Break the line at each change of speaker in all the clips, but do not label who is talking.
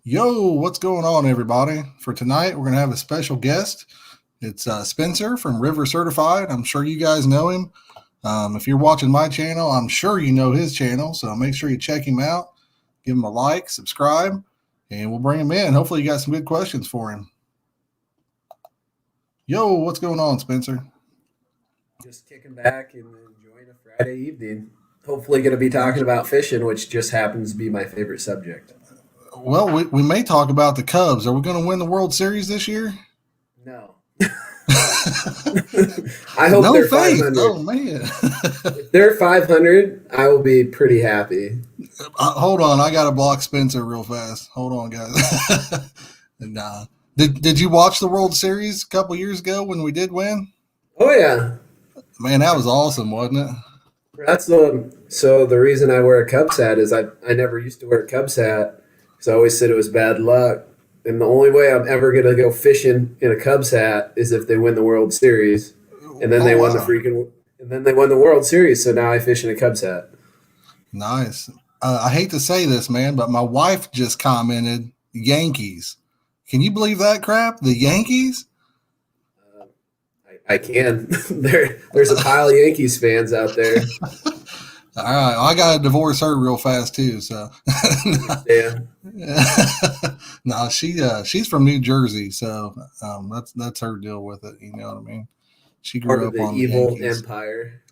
Yo, what's going on, everybody? For tonight, we're going to have a special guest. It's Spencer from River Certified. I'm sure you guys know him. If you're watching my channel, I'm sure you know his channel. So make sure you check him out, give him a like, subscribe, and we'll bring him in. Hopefully, you got some good questions for him. Yo, what's going on, Spencer?
Just kicking back and enjoying a Friday evening. Hopefully, going to be talking about fishing, which just happens to be my favorite subject.
Well, we may talk about the Cubs. Are we going to win the World Series this year?
No. I hope
No
they're
faith.
500.
Oh, man.
If they're 500, I will be pretty happy.
Hold on. I got to block Spencer real fast. Hold on, guys. Nah. Did you watch the World Series a couple years ago when we did win?
Oh, yeah.
Man, that was awesome, wasn't it?
So the reason I wear a Cubs hat is I never used to wear a Cubs hat because I always said it was bad luck. And the only way I'm ever going to go fishing in a Cubs hat is if they win the World Series. And then they won the World Series, so now I fish in a Cubs hat.
Nice. I hate to say this, man, but my wife just commented Yankees. Can you believe that crap? The Yankees?
I can. There's a pile of Yankees fans out there.
All right, I got to divorce her real fast too. So,
Yeah.
no, she's from New Jersey, so that's her deal with it. You know what I mean? She
Part
grew
of
up
the
on the
evil
Yankees.
empire.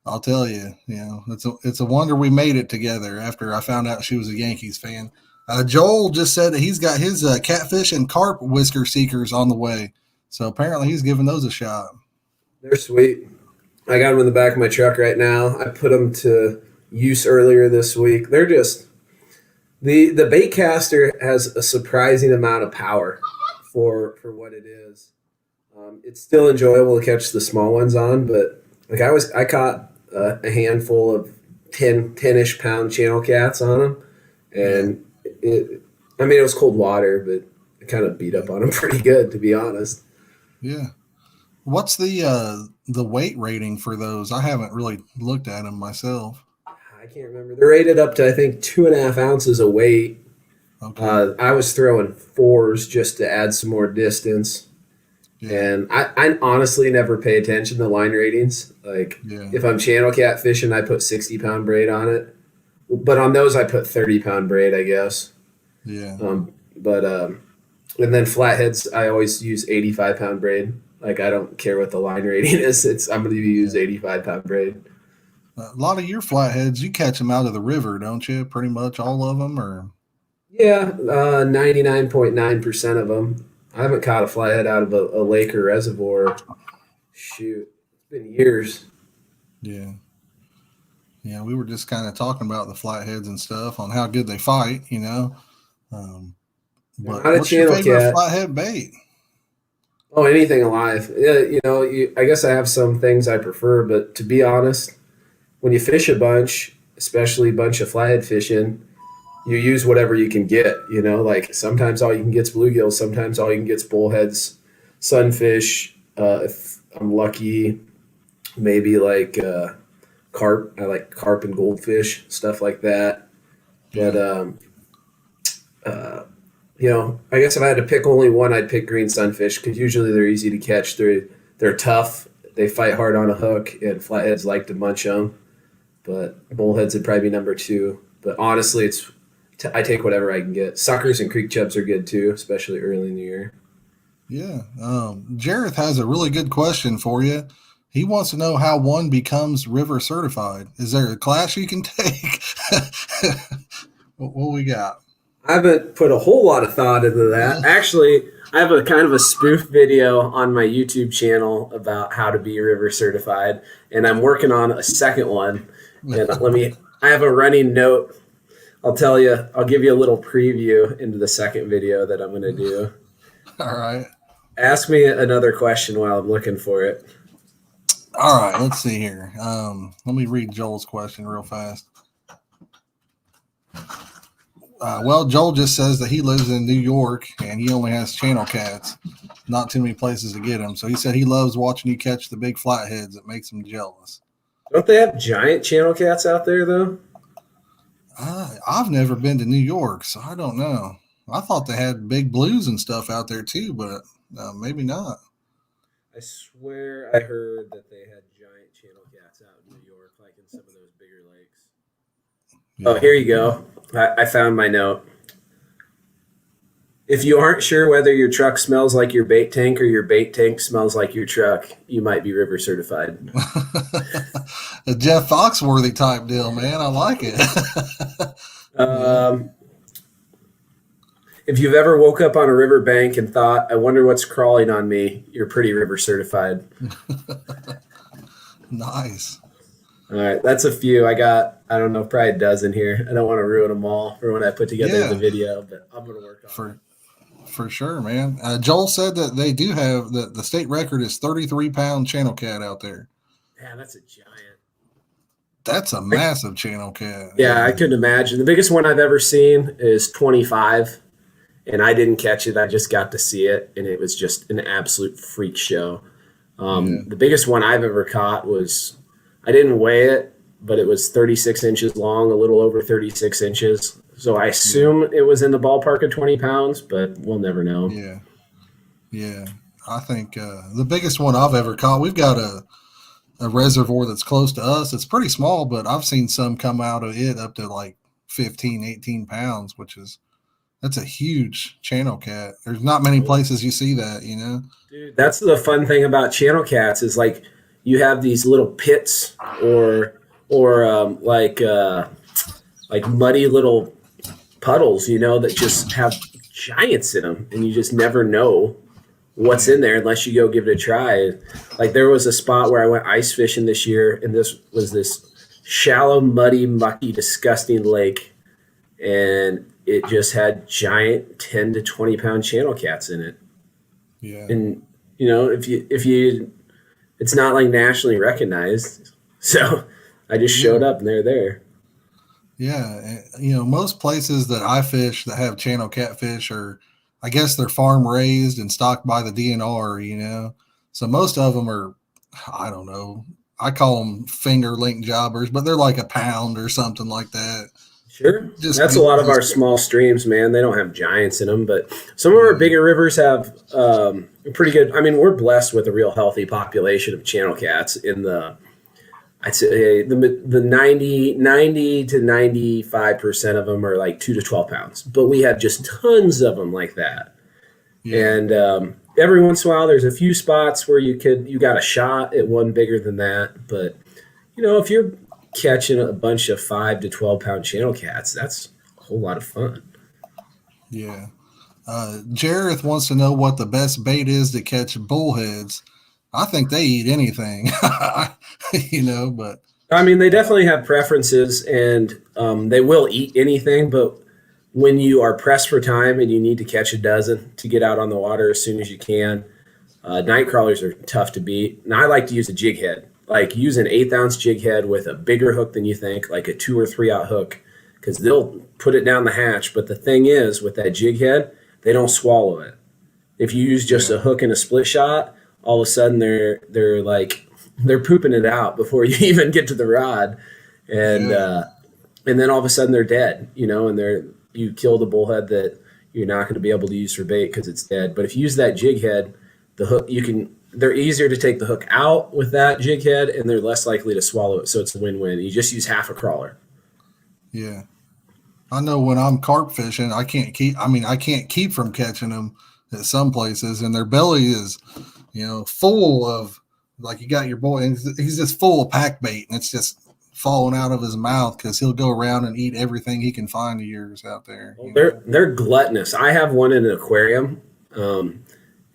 I'll tell you, it's a wonder we made it together. After I found out she was a Yankees fan, Joel just said that he's got his catfish and carp whisker seekers on the way. So apparently he's giving those a shot.
They're sweet. I got them in the back of my truck right now. I put them to use earlier this week. They're just the bait caster has a surprising amount of power for what it is. It's still enjoyable to catch the small ones on, but like I caught a handful of 10-ish pound channel cats on them, and it was cold water, but it kind of beat up on them pretty good, to be honest.
Yeah. What's the weight rating for those? I haven't really looked at them myself.
I can't remember. They're rated up to I think 2.5 ounces of weight.
Okay.
I was throwing fours just to add some more distance.
Yeah.
And I honestly never pay attention to line ratings. Like
Yeah.
if I'm channel cat fishing, I put 60-pound braid on it. But on those, I put 30-pound braid, I guess.
Yeah.
But and then flatheads, I always use 85-pound braid. Like I don't care what the line rating is. I'm going to use 85-pound braid.
A lot of your flatheads, you catch them out of the river, don't you? Pretty much all of them, or
Yeah, 99.9% of them. I haven't caught a flathead out of a lake or reservoir. Shoot, it's been years.
yeah. Yeah, we were just kind of talking about the flatheads and stuff on how good they fight, Um,
They're
but
not a
what's your
channel
favorite
cat.
flathead bait?
Oh, anything alive. Yeah, I guess I have some things I prefer, but to be honest, when you fish a bunch, especially a bunch of flathead fishing, you use whatever you can get. Like sometimes all you can get's bluegills, sometimes all you can get's bullheads, sunfish. If I'm lucky, maybe like carp. I like carp and goldfish, stuff like that. But
Yeah.
uh, I guess if I had to pick only one, I'd pick green sunfish because usually they're easy to catch. They're tough. They fight hard on a hook, and flatheads like to munch them. But bullheads would probably be number two. But honestly, I take whatever I can get. Suckers and creek chubs are good too, especially early in the year.
Yeah. Jareth has a really good question for you. He wants to know how one becomes river certified. Is there a class you can take? What we got?
I haven't put a whole lot of thought into that. Actually, I have a kind of a spoof video on my YouTube channel about how to be river certified, and I'm working on a second one. And I have a running note. I'll give you a little preview into the second video that I'm going to do.
All right.
Ask me another question while I'm looking for it.
All right. Let's see here. Let me read Joel's question real fast. Well, Joel just says that he lives in New York and he only has channel cats. Not too many places to get them. So he said he loves watching you catch the big flatheads. It makes him jealous.
Don't they have giant channel cats out there, though?
I've never been to New York, so I don't know. I thought they had big blues and stuff out there too, but maybe not.
I swear I heard that they had giant channel cats out in New York, like in some of those bigger lakes. Oh,
Yeah.
here you go. I found my note. If you aren't sure whether your truck smells like your bait tank or your bait tank smells like your truck, you might be river certified.
A Jeff Foxworthy type deal, man. I like it. Yeah.
Um, if you've ever woke up on a river bank and thought, I wonder what's crawling on me, you're pretty river certified.
Nice.
All right, that's a few. I got, I don't know, probably a dozen here. I don't want to ruin them all for when I put together the
Yeah,
video, but I'm going to work on it.
for sure, man. Joel said that they do have the state record is 33-pound channel cat out there.
Yeah, that's a giant.
That's a massive channel cat.
Yeah, I couldn't imagine. The biggest one I've ever seen is 25, and I didn't catch it. I just got to see it, and it was just an absolute freak show.
Yeah.
The biggest one I've ever caught was, I didn't weigh it, but it was 36 inches long, a little over 36 inches. So I assume it was in the ballpark of 20 pounds, but we'll never know.
Yeah. Yeah. I think the biggest one I've ever caught, we've got a reservoir that's close to us. It's pretty small, but I've seen some come out of it up to like 15, 18 pounds, that's a huge channel cat. There's not many places you see that, you know?
Dude, that's the fun thing about channel cats is like you have these little pits or like muddy little puddles, you know, that just have giants in them, and you just never know what's in there unless you go give it a try. Like there was a spot where I went ice fishing this year, and this was this shallow, muddy, mucky, disgusting lake, and it just had giant 10 to 20 pound channel cats in it.
Yeah.
And you know, if you it's not like nationally recognized, so I just showed up and they're there.
Yeah, you know, most places that I fish that have channel catfish are, I guess they're farm raised and stocked by the DNR, you know. So most of them are, I don't know, I call them finger link jobbers, but they're like a pound or something like that.
Sure.
Just
That's a lot of our small streams, man. They don't have giants in them, but some of our bigger rivers have pretty good. I mean, we're blessed with a real healthy population of channel cats in the, I'd say the 90 to 95% of them are like 2 to 12 pounds, but we have just tons of them like that.
Yeah.
And every once in a while, there's a few spots where you got a shot at one bigger than that. But, you know, if you're catching a bunch of 5 to 12 pound channel cats, that's a whole lot of fun.
Yeah. Jareth wants to know what the best bait is to catch bullheads. I think they eat anything, you know, but
I mean, they definitely have preferences, and they will eat anything. But when you are pressed for time and you need to catch a dozen to get out on the water as soon as you can, night crawlers are tough to beat. And I like to use a jig head, like use an 1/8 ounce jig head with a bigger hook than you think, like a 2 or 3 out hook, because they'll put it down the hatch. But the thing is, with that jig head, they don't swallow it. If you use just a hook and a split shot, all of a sudden they're pooping it out before you even get to the rod, and then all of a sudden they're dead, you know, and you kill the bullhead that you're not going to be able to use for bait because it's dead. But if you use that jig head, the hook they're easier to take the hook out with that jig head, and they're less likely to swallow it. So it's a win-win. You just use half a crawler.
yeah. I know when I'm carp fishing, I can't keep from catching them at some places, and their belly is, you know, full of, like, you got your boy, and he's just full of pack bait, and it's just falling out of his mouth because he'll go around and eat everything he can find of yours out there.
They're gluttonous. I have one in an aquarium,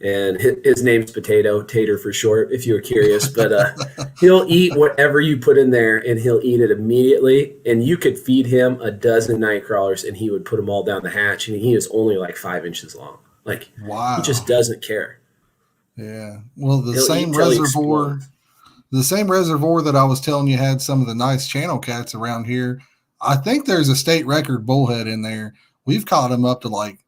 and his name's Tater for short, if you were curious. But he'll eat whatever you put in there, and he'll eat it immediately. And you could feed him a dozen night crawlers, and he would put them all down the hatch, and he is only like 5 inches long. Like,
wow,
he just doesn't care.
Yeah. Well, the
He'll
same reservoir that I was telling you had some of the nice channel cats around here, I think there's a state record bullhead in there. We've caught them up to like,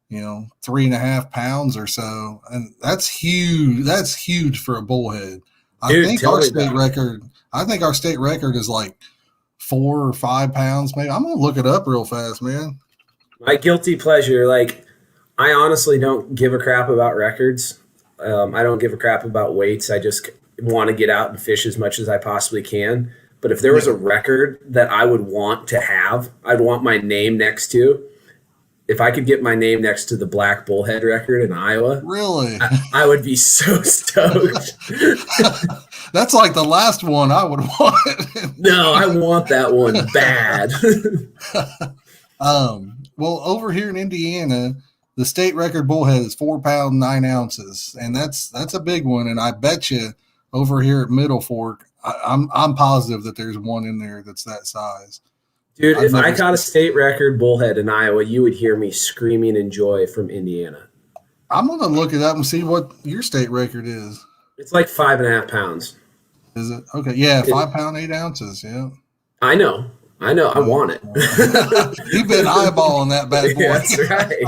you know, 3.5 pounds or so. And that's huge. That's huge for a bullhead.
Dude,
I think our state record is like 4 or 5 pounds, maybe. I'm going to look it up real fast, man.
My guilty pleasure, like I honestly don't give a crap about records. I don't give a crap about weights. I just want to get out and fish as much as I possibly can. But if there was
Yeah.
a record that I would want to have, I'd want my name next to. If I could get my name next to the black bullhead record in Iowa,
Really?
I would be so stoked.
That's like the last one I would want.
No, I want that one bad.
Well, over here in Indiana, the state record bullhead is 4 pound 9 ounces, and that's a big one. And I bet you over here at Middle Fork, I'm positive that there's one in there that's that size.
Dude,
I've
if I
never.
caught a state record bullhead in Iowa, you would hear me screaming in joy from Indiana.
I'm gonna look it up and see what your state record is.
It's like 5.5 pounds.
Is it okay? Yeah,
It,
5 pound 8 ounces. Yeah.
I know. I know. I want it.
You've been eyeballing that bad boy.
That's right.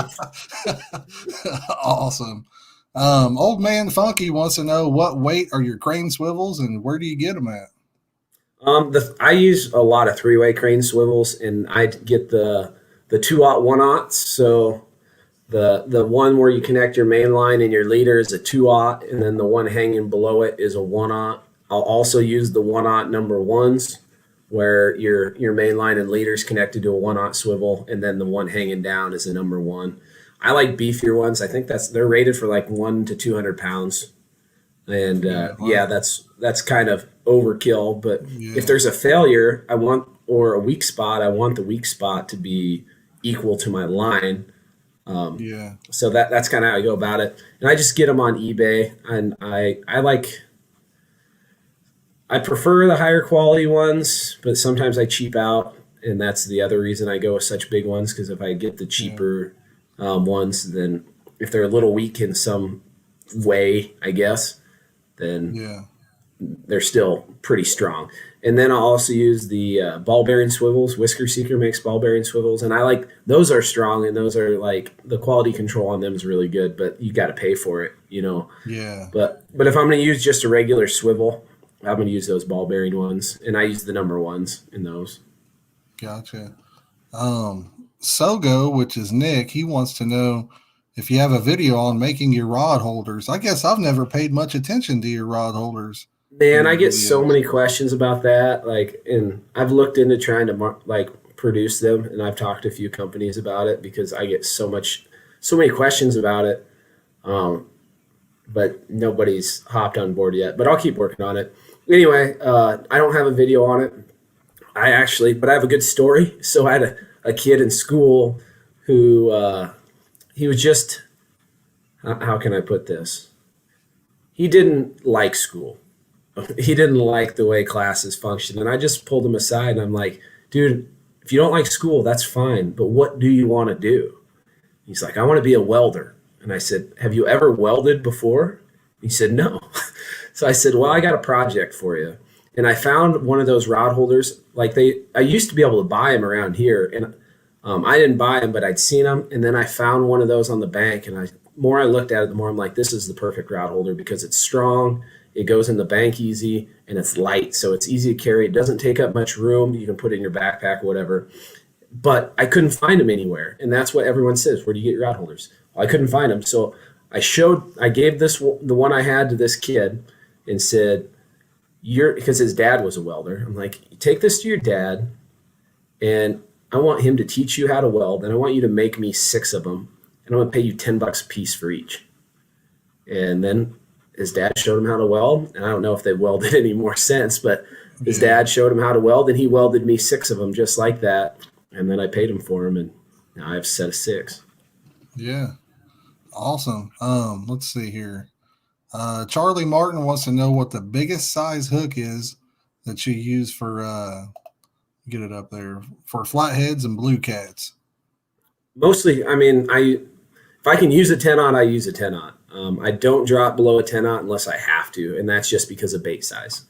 Awesome. Old man Funky wants to know what weight are your crane swivels and where do you get them at?
I use a lot of three-way crane swivels, and I get the 2/0 1/0. So the one where you connect your main line and your leader is a 2/0, and then the one hanging below it is a 1/0. I'll also use the 1/0 number ones, where your main line and leader is connected to a 1/0 swivel, and then the one hanging down is a number one. I like beefier ones. I think they're rated for like 1 to 200 pounds. And
Yeah, wow.
yeah, that's kind of overkill. But if
Yeah,
there's a failure, or a weak spot, I want the weak spot to be equal to my line.
yeah,
So that's kind of how I go about it. And I just get them on eBay, and I prefer the higher quality ones, but sometimes I cheap out, and that's the other reason I go with such big ones. Because if I get the
yeah,
cheaper ones, then if they're a little weak in some way, I guess, then
yeah,
they're still pretty strong. And then I'll also use the ball bearing swivels. Whisker Seeker makes ball bearing swivels, and I like those are strong, and those are like the quality control on them is really good. But you got to pay for it, you know.
yeah.
But if I'm going to use just a regular swivel, I'm going to use those ball bearing ones, and I use the number ones in those.
Gotcha. Sogo, which is Nick, he wants to know if you have a video on making your rod holders. I guess I've never paid much attention to your rod holders in
Man, I
your
get so
videos.
many questions about that. Like, and I've looked into trying to produce them, and I've talked to a few companies about it because I get so many questions about it. Um, but nobody's hopped on board yet. But I'll keep working on it. Anyway, I don't have a video on it. But I have a good story. So I had a kid in school who he was just, how can I put this? He didn't like school. He didn't like the way classes function. And I just pulled him aside and I'm like, dude, if you don't like school, that's fine. But what do you want to do? He's like, I want to be a welder. And I said, have you ever welded before? He said, no. So I said, well, I got a project for you. And I found one of those rod holders. I used to be able to buy them around here. And I didn't buy them, but I'd seen them. And then I found one of those on the bank. And more I looked at it, the more I'm like, this is the perfect rod holder because it's strong. It goes in the bank easy and it's light. So it's easy to carry. It doesn't take up much room. You can put it in your backpack or whatever. But I couldn't find them anywhere. And that's what everyone says. Where do you get your rod holders? Well, I couldn't find them. So I gave the one I had to this kid and said, because his dad was a welder. I'm like, take this to your dad and I want him to teach you how to weld. And I want you to make me 6 of them. And I'm going to pay you $10 a piece for each. And then his dad showed him how to weld. And I don't know if they welded any more since, but his
Yeah,
dad showed him how to weld and he welded me 6 of them just like that. And then I paid him for them. And now I have a set of 6.
yeah. Awesome. Let's see here. Charlie Martin wants to know what the biggest size hook is that you use for get it up there for flatheads and blue cats.
Mostly, I mean, if I can use a 10-aught, I use a 10-aught. I don't drop below a 10-aught unless I have to, and that's just because of bait size.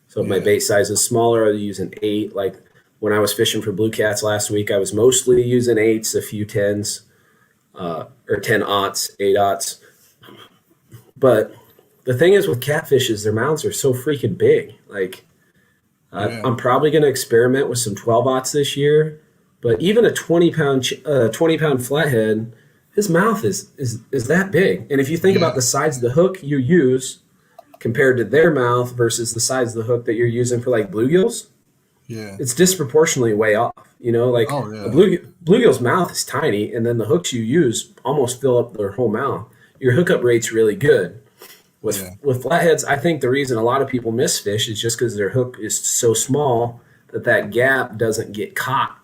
So if my
Yeah,
bait size is smaller, I use an 8. Like when I was fishing for blue cats last week, I was mostly using 8s, a few 10s, or 10-aughts, 8-aughts. But the thing is with catfishes, their mouths are so freaking big. Like
yeah,
I'm probably going to experiment with some 12-aughts this year, But even a 20 pound flathead, his mouth is that big. And if you think about the size of the hook you use compared to their mouth versus the size of the hook that you're using for like bluegills, it's disproportionately way off. Like a bluegill's mouth is tiny, and then the hooks you use almost fill up their whole mouth. Your hookup rate's really good. With flatheads, I think the reason a lot of people miss fish is just because their hook is so small that gap doesn't get caught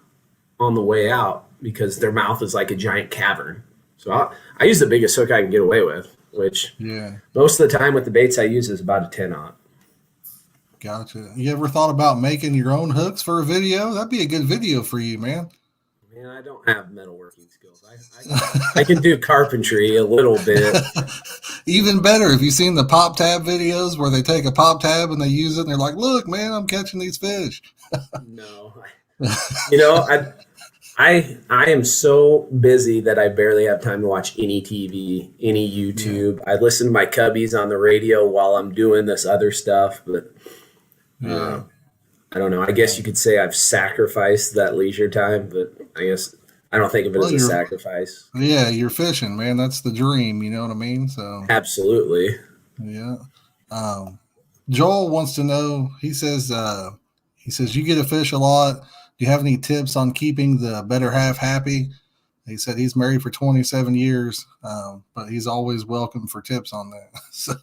on the way out because their mouth is like a giant cavern. So I use the biggest hook I can get away with, which most of the time with the baits I use is about a 10-aught.
Gotcha. You ever thought about making your own hooks for a video? That'd be a good video for you, man.
Man, I don't have metalworking skills. I can do carpentry a little bit.
Even better, have you seen the pop tab videos where they take a pop tab and they use it and they're like, look, man, I'm catching these fish?
No. I am so busy that I barely have time to watch any TV, any YouTube. I listen to my cubbies on the radio while I'm doing this other stuff, but I don't know. I guess you could say I've sacrificed that leisure time, but I guess I don't think of it as a sacrifice.
Yeah, you're fishing, man. That's the dream. You know what I mean? So
absolutely.
Yeah. Joel wants to know. He says you get to fish a lot. Do you have any tips on keeping the better half happy? He said he's married for 27 years, but he's always welcome for tips on that. So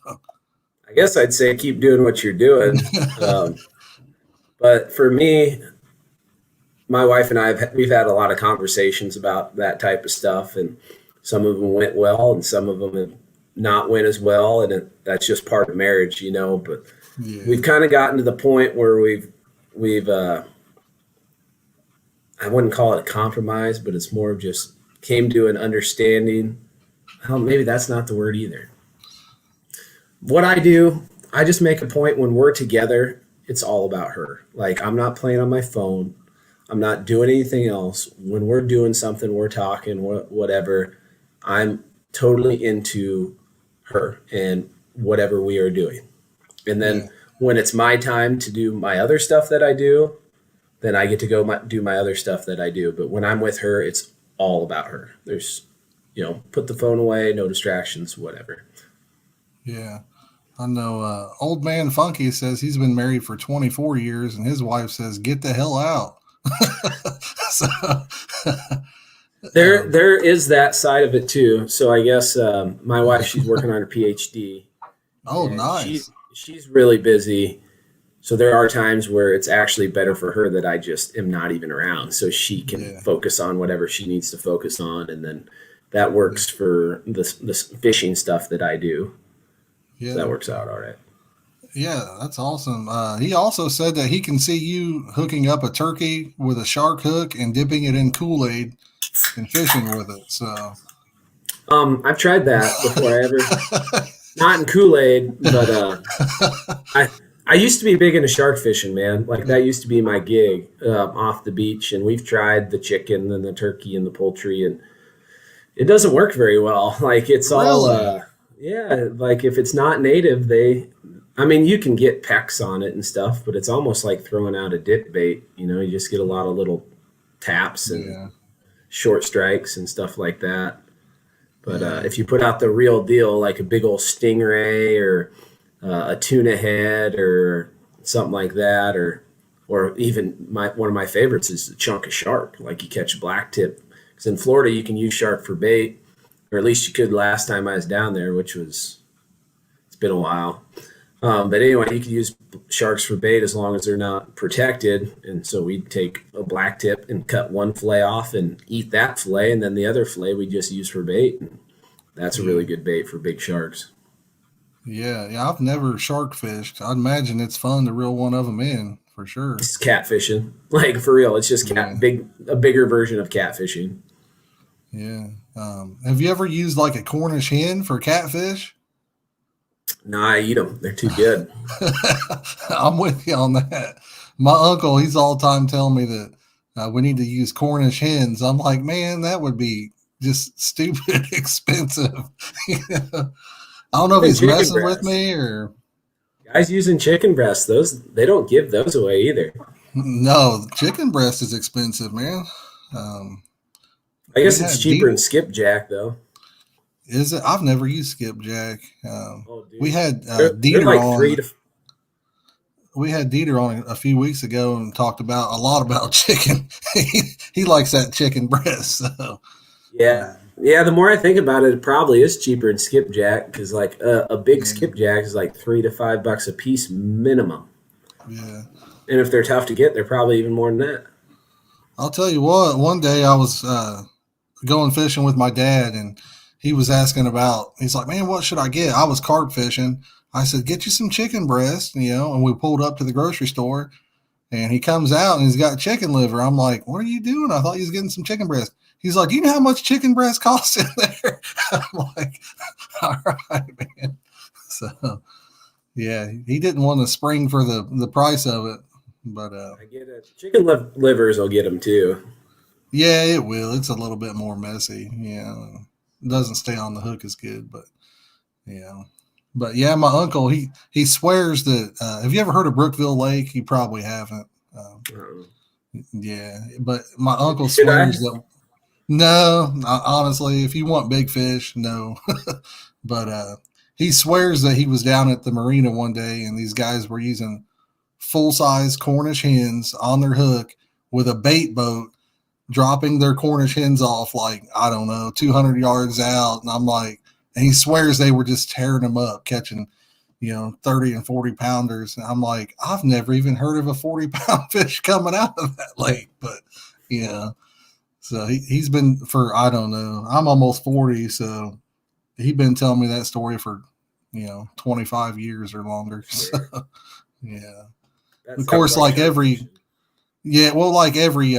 I guess I'd say keep doing what you're doing. But for me, my wife and we've had a lot of conversations about that type of stuff, and some of them went well and some of them have not went as well. And that's just part of marriage, but we've kind of gotten to the point where we've I wouldn't call it a compromise, but it's more of just came to an understanding. Well, maybe that's not the word either. What I do, I just make a point when we're together, it's all about her. Like, I'm not playing on my phone. I'm not doing anything else. When we're doing something, we're talking, whatever, I'm totally into her and whatever we are doing. And then when it's my time to do my other stuff that I do, then I get to go do my other stuff that I do. But when I'm with her, it's all about her. There's, put the phone away, no distractions, whatever.
Yeah. I know Old Man Funky says he's been married for 24 years and his wife says, get the hell out. So,
there is that side of it too. So I guess my wife, she's working on her PhD.
Oh, nice.
She's really busy. So there are times where it's actually better for her that I just am not even around so she can focus on whatever she needs to focus on. And then that works for the fishing stuff that I do. Yeah. So that works out all right.
Yeah, that's awesome. He also said that he can see you hooking up a turkey with a shark hook and dipping it in Kool-Aid and fishing with it. So,
I've tried that before. Not in Kool-Aid, but I used to be big into shark fishing, man. Like that used to be my gig off the beach, and we've tried the chicken and the turkey and the poultry, and it doesn't work very well. Like it's all, like if it's not native, you can get pecks on it and stuff, but it's almost like throwing out a dip bait. You just get a lot of little taps and short strikes and stuff like that. But if you put out the real deal, like a big old stingray or a tuna head or something like that, or even one of my favorites is a chunk of shark. Like you catch a black tip, because in Florida you can use shark for bait, or at least you could last time I was down there, it's been a while. But anyway, you can use sharks for bait as long as they're not protected. And so we take a black tip and cut one fillet off and eat that fillet, and then the other fillet we just use for bait. And that's a really good bait for big sharks.
Yeah, I've never shark fished. I'd imagine it's fun to reel one of them in for sure.
It's catfishing, like for real. It's just a bigger version of catfishing.
Yeah. Have you ever used like a Cornish hen for catfish?
No, I eat them. They're too good.
I'm with you on that. My uncle, he's all the time telling me that we need to use Cornish hens. I'm like, man, that would be just stupid expensive. I don't know if he's messing with me or
guys using chicken breasts. They don't give those away either.
No, chicken breast is expensive, man. Um,
I
we
guess it's
had
cheaper in skipjack though.
Is it? I've never used skipjack.
Oh,
We
dude,
had
they're
Dieter
like
on.
3 to.
We had Dieter on a few weeks ago and talked about a lot about chicken. He likes that chicken breast. So
Yeah, yeah. The more I think about it, it probably is cheaper in skipjack because like a big
yeah,
skipjack is like $3 to $5 a piece minimum,
yeah.
and if they're tough to get, they're probably even more than that.
I'll tell you what. One day I was going fishing with my dad, and he was asking about. He's like, "Man, what should I get?" I was carp fishing. I said, "Get you some chicken breast," And we pulled up to the grocery store, and he comes out and he's got chicken liver. I'm like, "What are you doing?" I thought he was getting some chicken breast. He's like, "You know how much chicken breast costs in there?" I'm like, "All right, man." So yeah, he didn't want to spring for the price of it, but
I get it. Chicken livers will get them too.
yeah, it will. It's a little bit more messy. It doesn't stay on the hook as good, but yeah. But yeah, my uncle he swears that. Have you ever heard of Brookville Lake? You probably haven't.
Uh-uh.
Yeah, but my uncle
Should I?
swears that. No, honestly, if you want big fish, no. But he swears that he was down at the marina one day and these guys were using full size Cornish hens on their hook with a bait boat, dropping their Cornish hens off like, I don't know, 200 yards out. And I'm like, and he swears they were just tearing them up, catching, 30 and 40 pounders. And I'm like, I've never even heard of a 40-pound fish coming out of that lake. But, so he's been for, I don't know, I'm almost 40. So he's been telling me that story for, 25 years or longer. So,
Sure.
yeah.
That
Of
sounds
course,
like
like
shark
every,
fishing.
yeah, well, like every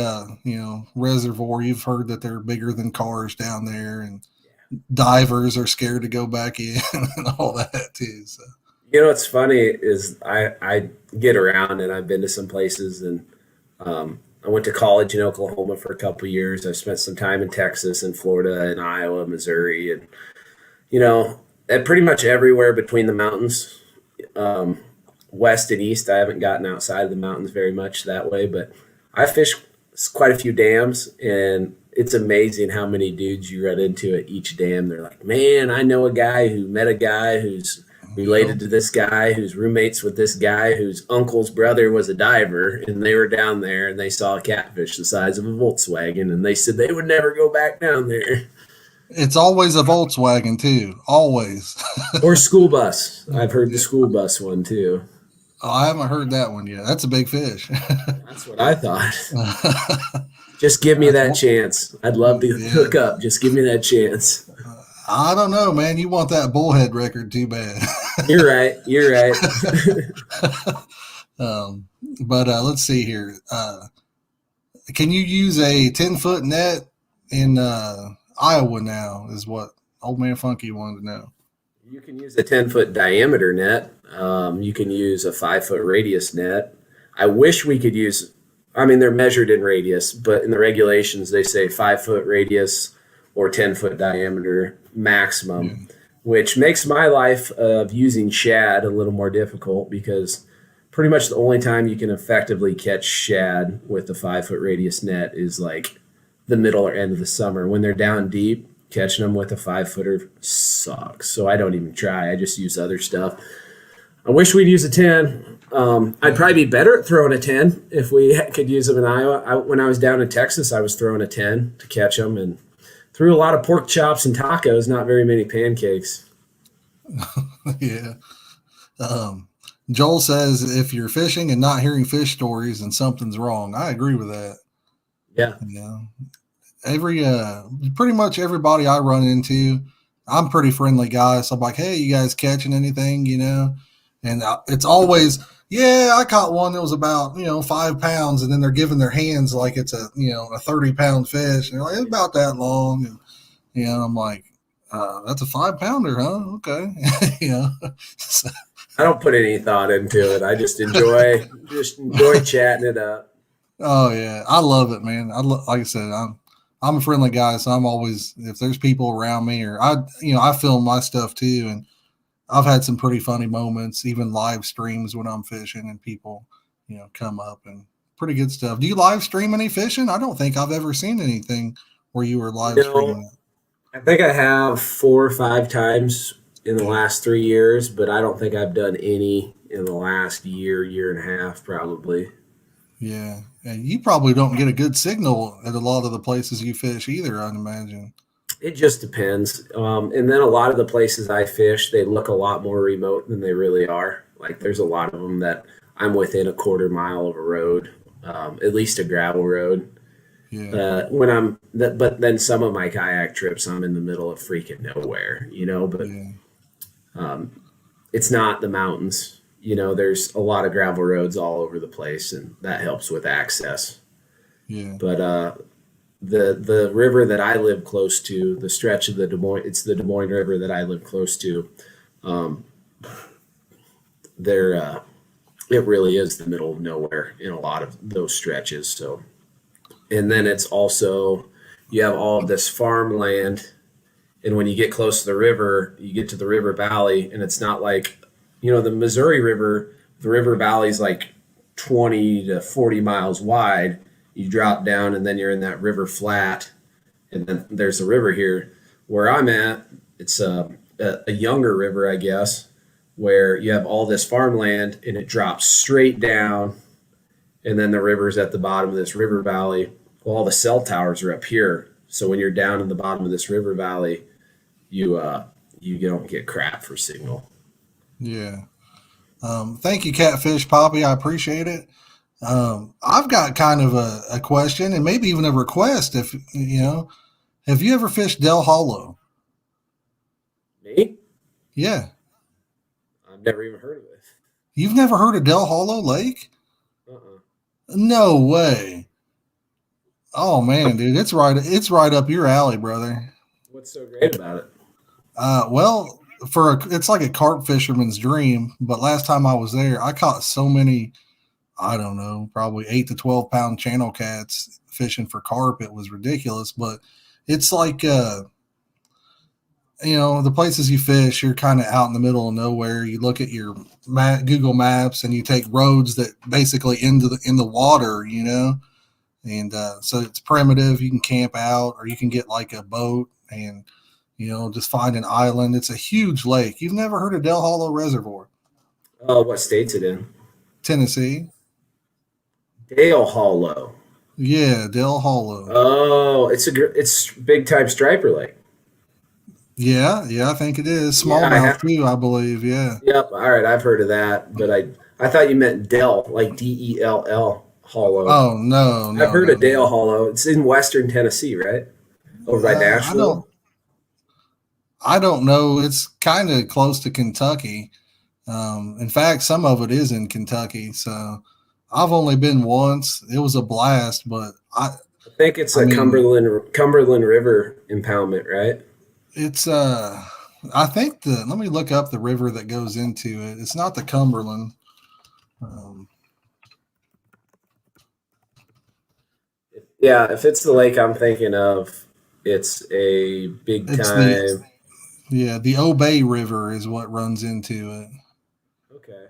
reservoir, you've heard that they're bigger than cars down there, and
Yeah.
divers are scared to go back in and all that too. So
You know what's funny is I get around and I've been to some places and I went to college in Oklahoma for a couple of years. I've spent some time in Texas and Florida and Iowa, Missouri, and you know, and pretty much everywhere between the mountains, um, west and east. I haven't gotten outside of the mountains very much that way, but I fished quite a few dams, and it's amazing how many dudes you run into at each dam. They're like, "Man, I know a guy who met a guy who's
yep,
related to this guy, who's roommates with this guy, whose uncle's brother was a diver, and they were down there and they saw a catfish the size of a Volkswagen, and they said they would never go back down there."
it's always a Volkswagen too, always.
Or school bus. I've heard the school bus one too.
Oh, I haven't heard that one yet. That's a big fish.
That's what I thought. Just give me
That's
that
one,
chance. I'd love to
yeah.
hook up. Just give me that chance.
I don't know, man. You want that bullhead record too bad.
You're right. You're right.
um, but let's see here. Can you use a 10-foot net in Iowa now? Is what Old Man Funky wanted to know.
You can use a 10-foot diameter net. You can use a 5-foot radius net. I wish we could use, I mean, they're measured in radius, but in the regulations, they say 5-foot radius or 10-foot diameter
Yeah.
maximum, which makes my life of using shad a little more difficult because pretty much the only time you can effectively catch shad with a 5-foot radius net is like the middle or end of the summer when they're down deep. Catching them with a 5-footer sucks. So I don't even try. I just use other stuff. I wish we'd use a 10. I'd
Yeah.
probably be better at throwing a 10 if we could use them in Iowa. When I was down in Texas, I was throwing a 10 to catch them and threw a lot of pork chops and tacos, not very many pancakes.
Yeah. Um, Joel says if you're fishing and not hearing fish stories, then something's wrong. I agree with that.
Yeah.
Yeah. Every pretty much everybody I run into, I'm a pretty friendly guy. So I'm like, hey, you guys catching anything? And it's always, yeah, I caught one that was about 5 pounds, and then they're giving their hands like it's a 30-pound fish, and they're like, it's about that long, and I'm like, that's a 5 pounder, huh? Okay, So,
I don't put any thought into it. I just enjoy chatting it up.
oh yeah, I love it, man. Like I said, I'm a friendly guy, so I'm always, if there's people around me, or I film my stuff too, and I've had some pretty funny moments, even live streams when I'm fishing, and people come up and Pretty good stuff. Do you live stream any fishing? I don't think I've ever seen anything where you were
You
live
know,
streaming it.
I think I have 4 or 5 times in the last 3 years, but I don't think I've done any in the last year, year and a half, probably.
Yeah. And you probably don't get a good signal at a lot of the places you fish either, I'd imagine.
It just depends. And then a lot of the places I fish, they look a lot more remote than they really are. Like there's a lot of them that I'm within a quarter mile of a road, at least a gravel road.
Yeah.
But then some of my kayak trips, I'm in the middle of freaking nowhere, But
Yeah.
um, it's not the mountains. There's a lot of gravel roads all over the place, and that helps with access.
Yeah.
But the river that I live close to, the stretch of the Des Moines, it's the Des Moines River that I live close to. Um, there, it really is the middle of nowhere in a lot of those stretches. So, and then it's also you have all of this farmland, and when you get close to the river, you get to the river valley, and it's not like the Missouri River. The river valley is like 20 to 40 miles wide. You drop down, and then you're in that river flat, and then there's a river here. Where I'm at, it's a younger river, I guess, where you have all this farmland, and it drops straight down, and then the river's at the bottom of this river valley. Well, all the cell towers are up here, so when you're down in the bottom of this river valley, you don't get crap for signal.
Yeah. Thank you, Catfish Poppy. I appreciate it. I've got kind of a question and maybe even a request. If have you ever fished Del Hollow?
Me?
Yeah.
I've never even heard of it.
You've never heard of Del Hollow Lake?
Uh-uh.
No way. Oh man, dude, it's right up your alley, brother.
What's so great about it?
Well, it's like a carp fisherman's dream. But last time I was there, I caught so many. I don't know, probably 8 to 12 pound channel cats fishing for carp. It was ridiculous, but it's like the places you fish, you're kind of out in the middle of nowhere. You look at your Google Maps and you take roads that basically in the water, and so it's primitive. You can camp out or you can get like a boat and just find an island. It's a huge lake. You've never heard of Del Hollow Reservoir?
What state's it in?
Tennessee.
Dale Hollow.
Yeah, Del Hollow.
Oh, it's big time striper lake.
Yeah, I think it is.
Yeah,
Smallmouth too, I believe. Yeah.
Yep. All right, I've heard of that, but I thought you meant Dell, like Dell Hollow.
Oh no,
I've
no,
heard
no,
of Dale
no.
Hollow. It's in western Tennessee, right? Over by
I don't.
Nashville.
I don't know. It's kind of close to Kentucky. In fact, some of it is in Kentucky. So I've only been once. It was a blast, but
I think it's
I
a
mean,
Cumberland River impoundment, right?
it's I think let me look up the river that goes into it. It's not the Cumberland. Um,
Yeah, if it's the lake I'm thinking of, it's a big
it's the
time.
the Obey River is what runs into it.
Okay.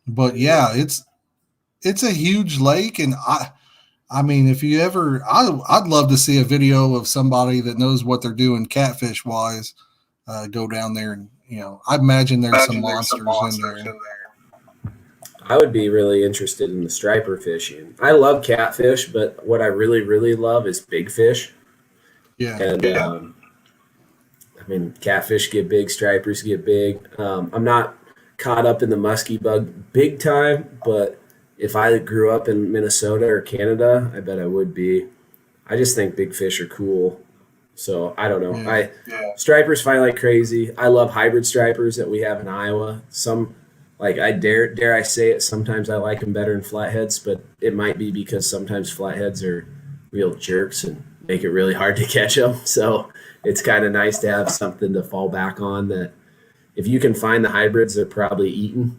But yeah, it's a huge lake, and I mean, if you ever, I'd love to see a video of somebody that knows what they're doing catfish wise. Go down there, and I imagine there's some monsters in there.
I would be really interested in the striper fishing. I love catfish, but what I really, really love is big fish.
Yeah,
And I mean, catfish get big, stripers get big. I'm not caught up in the musky bug big time, but if I grew up in Minnesota or Canada, I bet I would be. I just think big fish are cool. So I don't know.
yeah,
I stripers fight like crazy. I love hybrid stripers that we have in Iowa. Some like I dare I say it. Sometimes I like them better than flatheads, but it might be because sometimes flatheads are real jerks and make it really hard to catch them. So it's kind of nice to have something to fall back on. That if you can find the hybrids, they're probably eaten.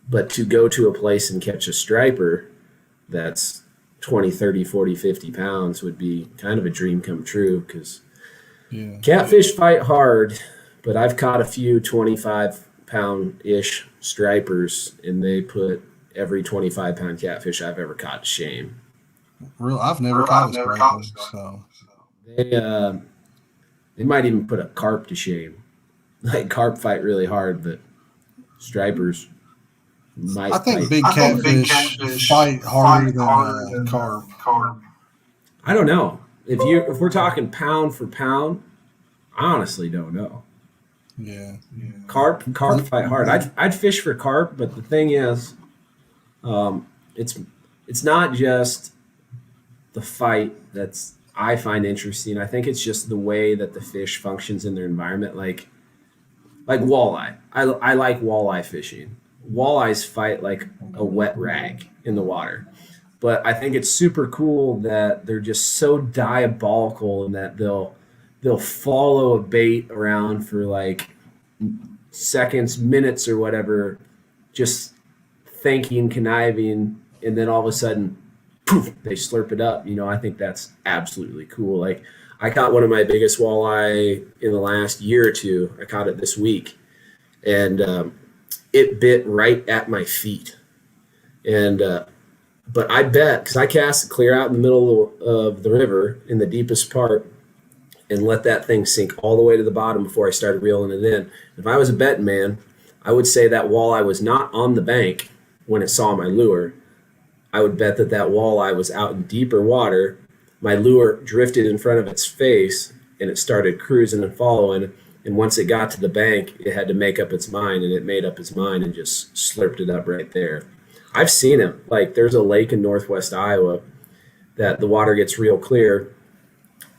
But to go to a place and catch a striper that's 20, 30, 40, 50 pounds would be kind of a dream come true because
yeah,
catfish fight hard, but I've caught a few 25-pound-ish stripers and they put every 25-pound catfish I've ever caught to shame.
Real, I've never caught a striper, so
They they might even put a carp to shame. Like carp fight really hard, but stripers
I
might
think
fight.
big catfish fight harder than carp.
I don't know. If we're talking pound for pound, I honestly don't know.
Yeah,
Carp fight hard. I'd fish for carp, but the thing is, um, it's it's not just the fight that's I find interesting. I think it's just the way that the fish functions in their environment. Like walleye. I like walleye fishing. Walleyes fight like a wet rag in the water. But I think it's super cool that they're just so diabolical in that they'll follow a bait around for like seconds, minutes, or whatever, just thinking, conniving, and then all of a sudden, poof, they slurp it up. I think that's absolutely cool. Like I caught one of my biggest walleye in the last year or two. I caught it this week, and it bit right at my feet. And but I bet because I cast it clear out in the middle of the river in the deepest part, and let that thing sink all the way to the bottom before I started reeling it in. If I was a betting man, I would say that walleye was not on the bank when it saw my lure. I would bet that walleye was out in deeper water. My lure drifted in front of its face, and it started cruising and following. And once it got to the bank, it had to make up its mind, and it made up its mind and just slurped it up right there. I've seen it. Like there's a lake in northwest Iowa that the water gets real clear,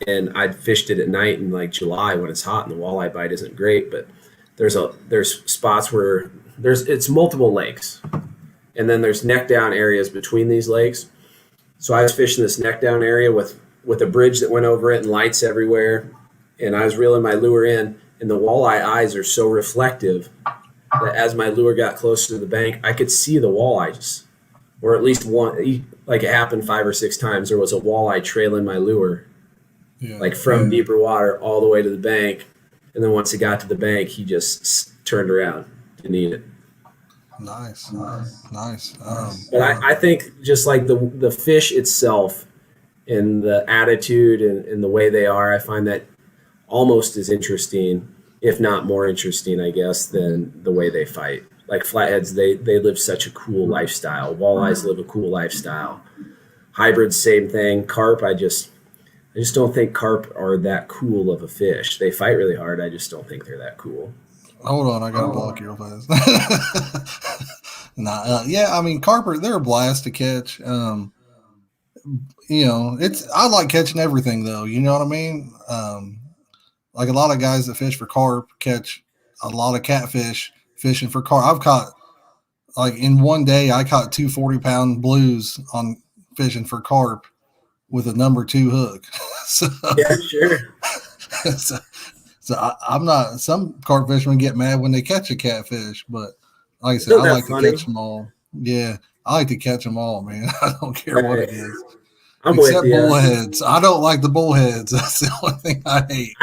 and I fished it at night in like July when it's hot and the walleye bite isn't great. But there's spots where it's multiple lakes, and then there's neck down areas between these lakes. So I was fishing this neck down area with a bridge that went over it and lights everywhere, and I was reeling my lure in, and the walleye eyes are so reflective that as my lure got closer to the bank, I could see the walleyes, or at least one. Like it happened 5 or 6 times. There was a walleye trailing my lure, like from deeper water all the way to the bank, and then once it got to the bank, he just turned around, didn't eat it.
Nice.
But I think just like the fish itself and the attitude and the way they are, I find that almost as interesting, if not more interesting, I guess, than the way they fight. Like flatheads, they live such a cool lifestyle. Walleyes live a cool lifestyle. Hybrids, same thing. Carp, I just don't think carp are that cool of a fish. They fight really hard. I just don't think they're that cool.
Hold on, I gotta block you real fast. Yeah, I mean, carp they're a blast to catch. I like catching everything though. You know what I mean? Like a lot of guys that fish for carp catch a lot of catfish fishing for carp. I've caught like in one day I caught 2 40-pound blues on fishing for carp with a number 2 hook. So,
yeah, sure.
so I'm not. Some carp fishermen get mad when they catch a catfish, but like I said, I like to catch them all. Yeah, I like to catch them all, man. I don't care what it is.
I'm
Except
with you.
bullheads. I don't like the bullheads. That's the only thing I hate.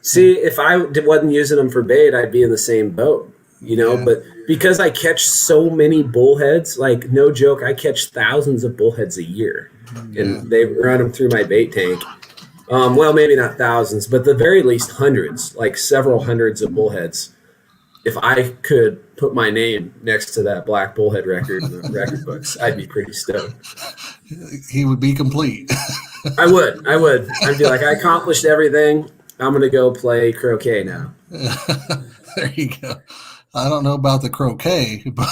See, if I wasn't using them for bait, I'd be in the same boat,
Yeah.
But because I catch so many bullheads, like no joke, I catch thousands of bullheads a year, and they run them through my bait tank. Well, maybe not thousands, but the very least hundreds, like several hundreds of bullheads. If I could put my name next to that black bullhead record in the record books, I'd be pretty stoked.
He would be complete.
I would. I'd be like, I accomplished everything. I'm going to go play croquet now.
There you go. I don't know about the croquet, but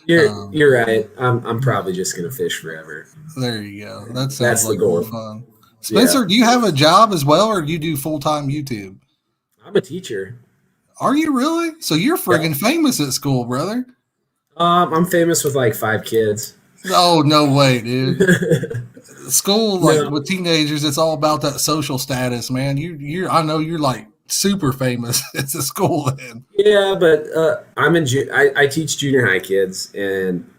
you're right. I'm probably just going to fish forever.
There you go. That sounds like
goal.
more fun. Spencer, do you have a job as well, or do you do full-time YouTube?
I'm a teacher.
Are you really? So you're friggin' famous at school, brother.
I'm famous with like 5 kids.
Oh, no way, dude. School, with teenagers, it's all about that social status, man. I know you're like super famous at the school then.
Yeah, but I teach junior high kids, and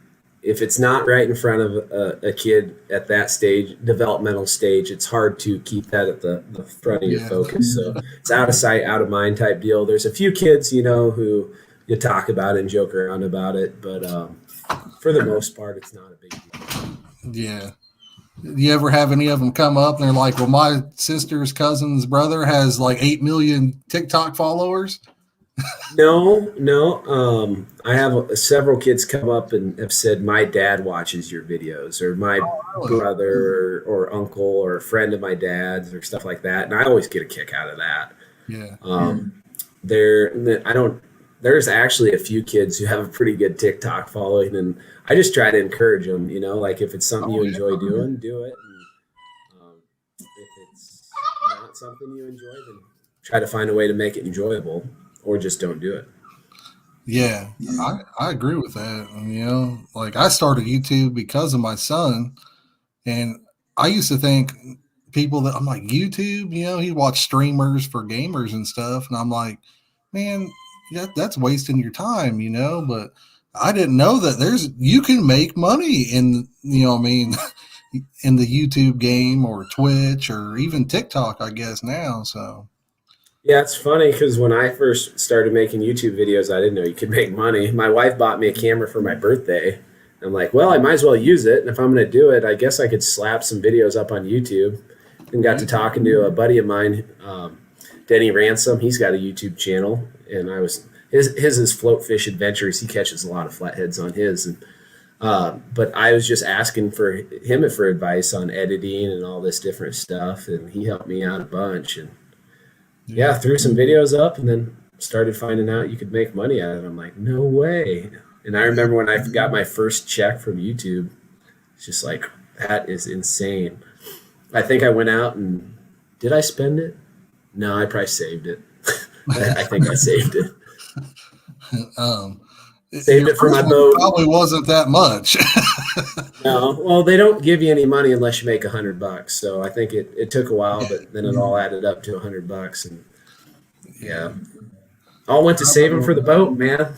if it's not right in front of a kid at that stage, developmental stage, it's hard to keep that at the front of your focus. So it's out of sight, out of mind type deal. There's a few kids, who you talk about it and joke around about it, but for the most part, it's not a big deal.
Yeah. Do you ever have any of them come up and they're like, well, my sister's cousin's brother has like 8 million TikTok followers?
No. I have several kids come up and have said, my dad watches your videos, or my
Really?
brother or uncle or a friend of my dad's, or stuff like that. And I always get a kick out of that.
Yeah.
I don't, there's actually a few kids who have a pretty good TikTok following, and I just try to encourage them, like if it's something
Oh,
you
yeah.
enjoy doing, do it. And if it's not something you enjoy, then try to find a way to make it enjoyable, or just don't do it.
Yeah. I agree with that. And, like I started YouTube because of my son. And I used to think people that I'm like, YouTube, he watched streamers for gamers and stuff. And I'm like, man, that's wasting your time, but I didn't know that you can make money in, what I mean, in the YouTube game or Twitch or even TikTok, I guess now. So,
Yeah, it's funny because when I first started making YouTube videos, I didn't know you could make money. My wife bought me a camera for my birthday. I'm like, well, I might as well use it. And if I'm going to do it, I guess I could slap some videos up on YouTube. And got to talking to a buddy of mine, Denny Ransom. He's got a YouTube channel, and his is Float Fish Adventures. He catches a lot of flatheads on his, and but I was just asking for him for advice on editing and all this different stuff, and he helped me out a bunch. And yeah, threw some videos up, and then started finding out you could make money at it. I'm like, no way. And I remember when I got my first check from YouTube, it's just like, that is insane. I think I went out and did I spend it? No, I probably saved it. I think I saved it.
um,
Saved it for my boat.
Probably wasn't that much.
No, well, they don't give you any money unless you make $100. So I think it took a while, but then it all added up to $100. And yeah, all went to saving for the boat, man.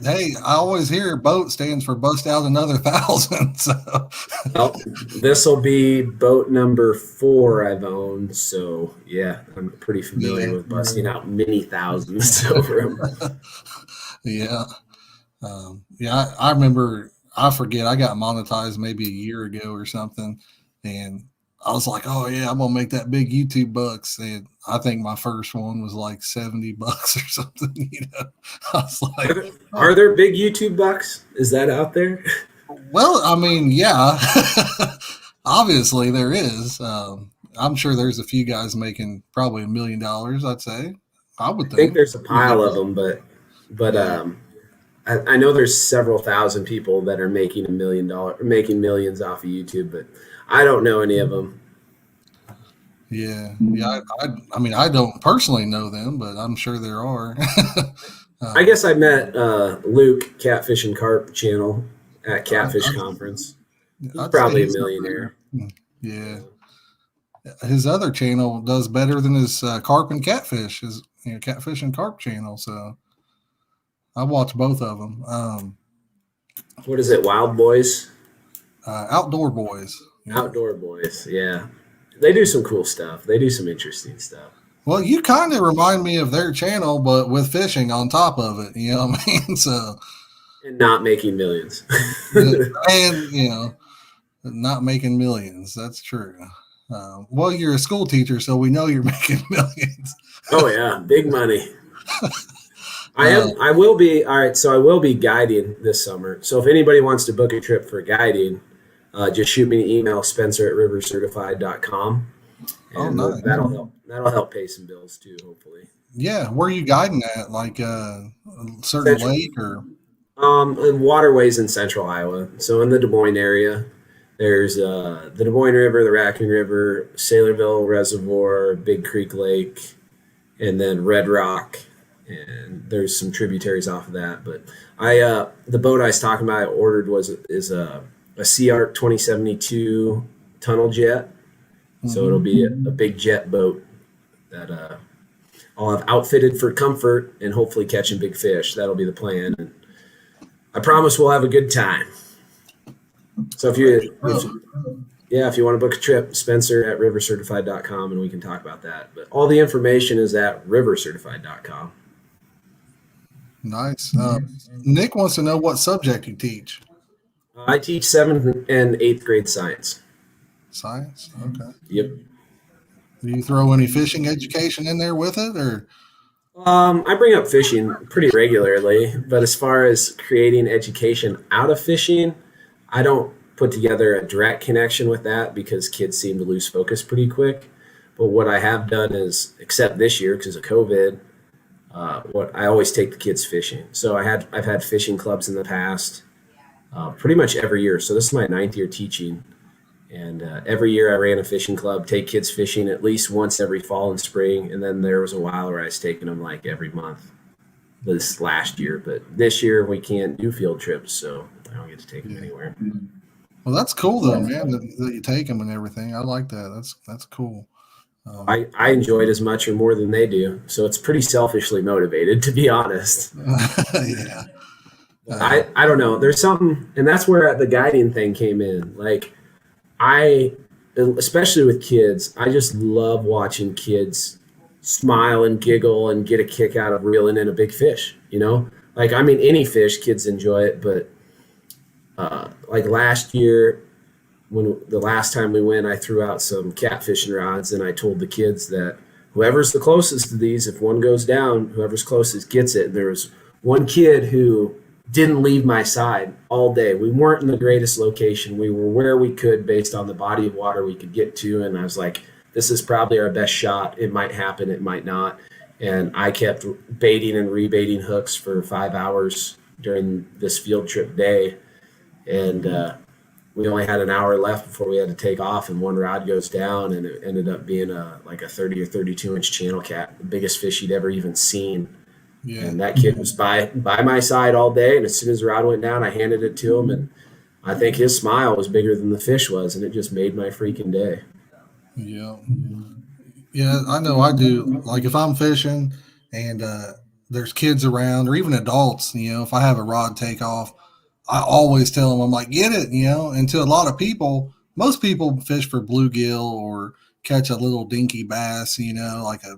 Hey, I always hear boat stands for bust out another 1,000. So,
well, this will be boat number 4 I've owned. So yeah, I'm pretty familiar with busting out many thousands over them.
Yeah. I remember, I forget, I got monetized maybe a year ago or something. And I was like, oh, yeah, I'm going to make that big YouTube bucks. And I think my first one was like $70 or something. I was like,
are there big YouTube bucks? Is that out there?
Well, I mean, yeah, obviously there is. I'm sure there's a few guys making probably $1 million, I'd say. I would
think there's a pile of them, but I know there's several thousand people that are making $1 million, making millions off of YouTube, but I don't know any of them.
Yeah. I mean, I don't personally know them, but I'm sure there are.
I guess I met Luke, Catfish and Carp channel, at Catfish conference. He's probably a millionaire.
Yeah. His other channel does better than his Carp and Catfish, his Catfish and Carp channel. So I watch both of them.
What is it? Wild Boys?
Outdoor Boys.
Yeah. Outdoor Boys. Yeah. They do some cool stuff. They do some interesting stuff.
Well, you kind of remind me of their channel, but with fishing on top of it. You know what I mean? So,
and not making millions.
and, not making millions. That's true. Well, you're a school teacher, so we know you're making millions.
Oh, yeah. Big money. I will be. All right. So I will be guiding this summer. So if anybody wants to book a trip for guiding, just shoot me an email, Spencer@rivercertified.com. And
nice.
That'll help pay some bills too, hopefully.
Yeah. Where are you guiding at? Like a certain lake or?
Waterways in central Iowa. So in the Des Moines area, there's the Des Moines River, the Raccoon River, Saylorville Reservoir, Big Creek Lake, and then Red Rock. And there's some tributaries off of that. But the boat I was talking about I ordered is a Sea-Ark 2072 tunnel jet. So it'll be a big jet boat that I'll have outfitted for comfort and hopefully catching big fish. That'll be the plan. And I promise we'll have a good time. So if you want to book a trip, Spencer@rivercertified.com, and we can talk about that. But all the information is at rivercertified.com.
Nice. Nick wants to know what subject you teach.
I teach 7th and 8th grade science.
Science. Okay.
Yep.
Do you throw any fishing education in there with it, or?
I bring up fishing pretty regularly, but as far as creating education out of fishing, I don't put together a direct connection with that because kids seem to lose focus pretty quick. But what I have done is, except this year because of COVID, what I always take the kids fishing. So I've had fishing clubs in the past, pretty much every year. So this is my 9th year teaching, and every year I ran a fishing club, take kids fishing at least once every fall and spring. And then there was a while where I was taking them like every month this last year. But this year we can't do field trips, so I don't get to take them anywhere.
Well, that's cool though, man. That you take them and everything. I like that. That's cool.
I enjoy it as much or more than they do. So it's pretty selfishly motivated, to be honest.
Yeah.
I don't know. There's something, and that's where the guiding thing came in. Like, especially with kids, I just love watching kids smile and giggle and get a kick out of reeling in a big fish, you know? Like, I mean, any fish, kids enjoy it, but like last year, when the last time we went, I threw out some catfishing rods and I told the kids that whoever's the closest to these, if one goes down, whoever's closest gets it. And there was one kid who didn't leave my side all day. We weren't in the greatest location. We were where we could based on the body of water we could get to. And I was like, this is probably our best shot. It might happen, it might not. And I kept baiting and rebaiting hooks for 5 hours during this field trip day. And we only had an hour left before we had to take off, and one rod goes down, and it ended up being like a 30 or 32-inch channel cat, the biggest fish he'd ever even seen. Yeah. And that kid was by my side all day, and as soon as the rod went down, I handed it to him, and I think his smile was bigger than the fish was, and it just made my freaking day.
Yeah. Yeah, I know I do. Like if I'm fishing and there's kids around or even adults, if I have a rod take off, I always tell them, I'm like, get it, and to a lot of people, most people fish for bluegill or catch a little dinky bass, like a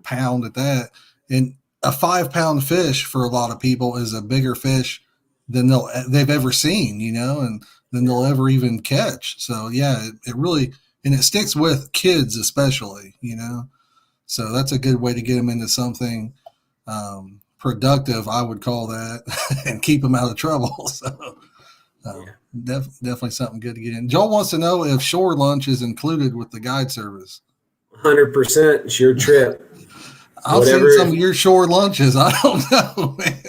pound at that. And a 5-pound fish for a lot of people is a bigger fish than they've ever seen, and than they'll ever even catch. So yeah, it really, and it sticks with kids especially, so that's a good way to get them into something productive, I would call that, and keep them out of trouble. So definitely something good to get in. Joel wants to know if shore lunch is included with the guide service.
100%. It's your trip.
I've seen some of your shore lunches. I don't know, man.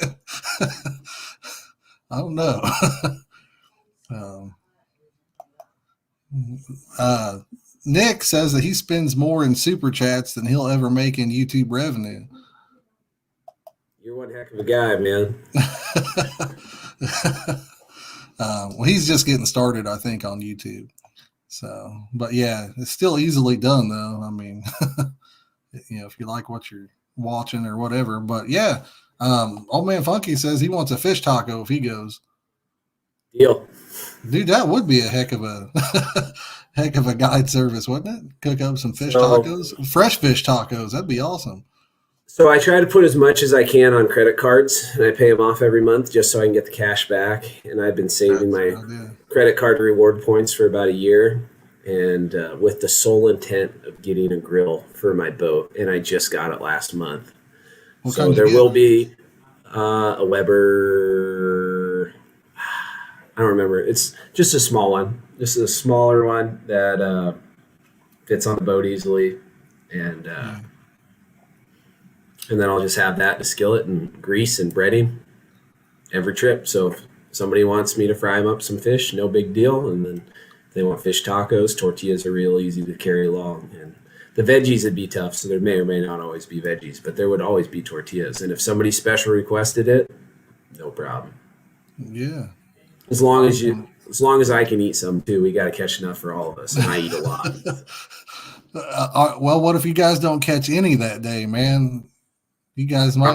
I don't know. Nick says that he spends more in super chats than he'll ever make in YouTube revenue.
You're one heck of a guy, man.
Well, he's just getting started, I think, on YouTube. So, but yeah, it's still easily done, though. I mean, if you like what you're watching or whatever. But yeah, Old Man Funky says he wants a fish taco if he goes.
Deal.
Dude, that would be a heck of a guide service, wouldn't it? Cook up some fish tacos, fresh fish tacos. That'd be awesome.
So I try to put as much as I can on credit cards, and I pay them off every month just so I can get the cash back. And I've been saving my credit card reward points for about a year, and with the sole intent of getting a grill for my boat. And I just got it last month. So there will be a Weber. I don't remember. It's just a small one, just a smaller one that fits on the boat easily, and then I'll just have that in a skillet and grease and breading every trip. So if somebody wants me to fry them up some fish, no big deal. And then if they want fish tacos, tortillas are real easy to carry along. And the veggies would be tough, so there may or may not always be veggies, but there would always be tortillas. And if somebody special requested it, no problem.
Yeah.
As long as I can eat some too, we got to catch enough for all of us, and I eat a lot.
Well, what if you guys don't catch any that day, man? You guys might.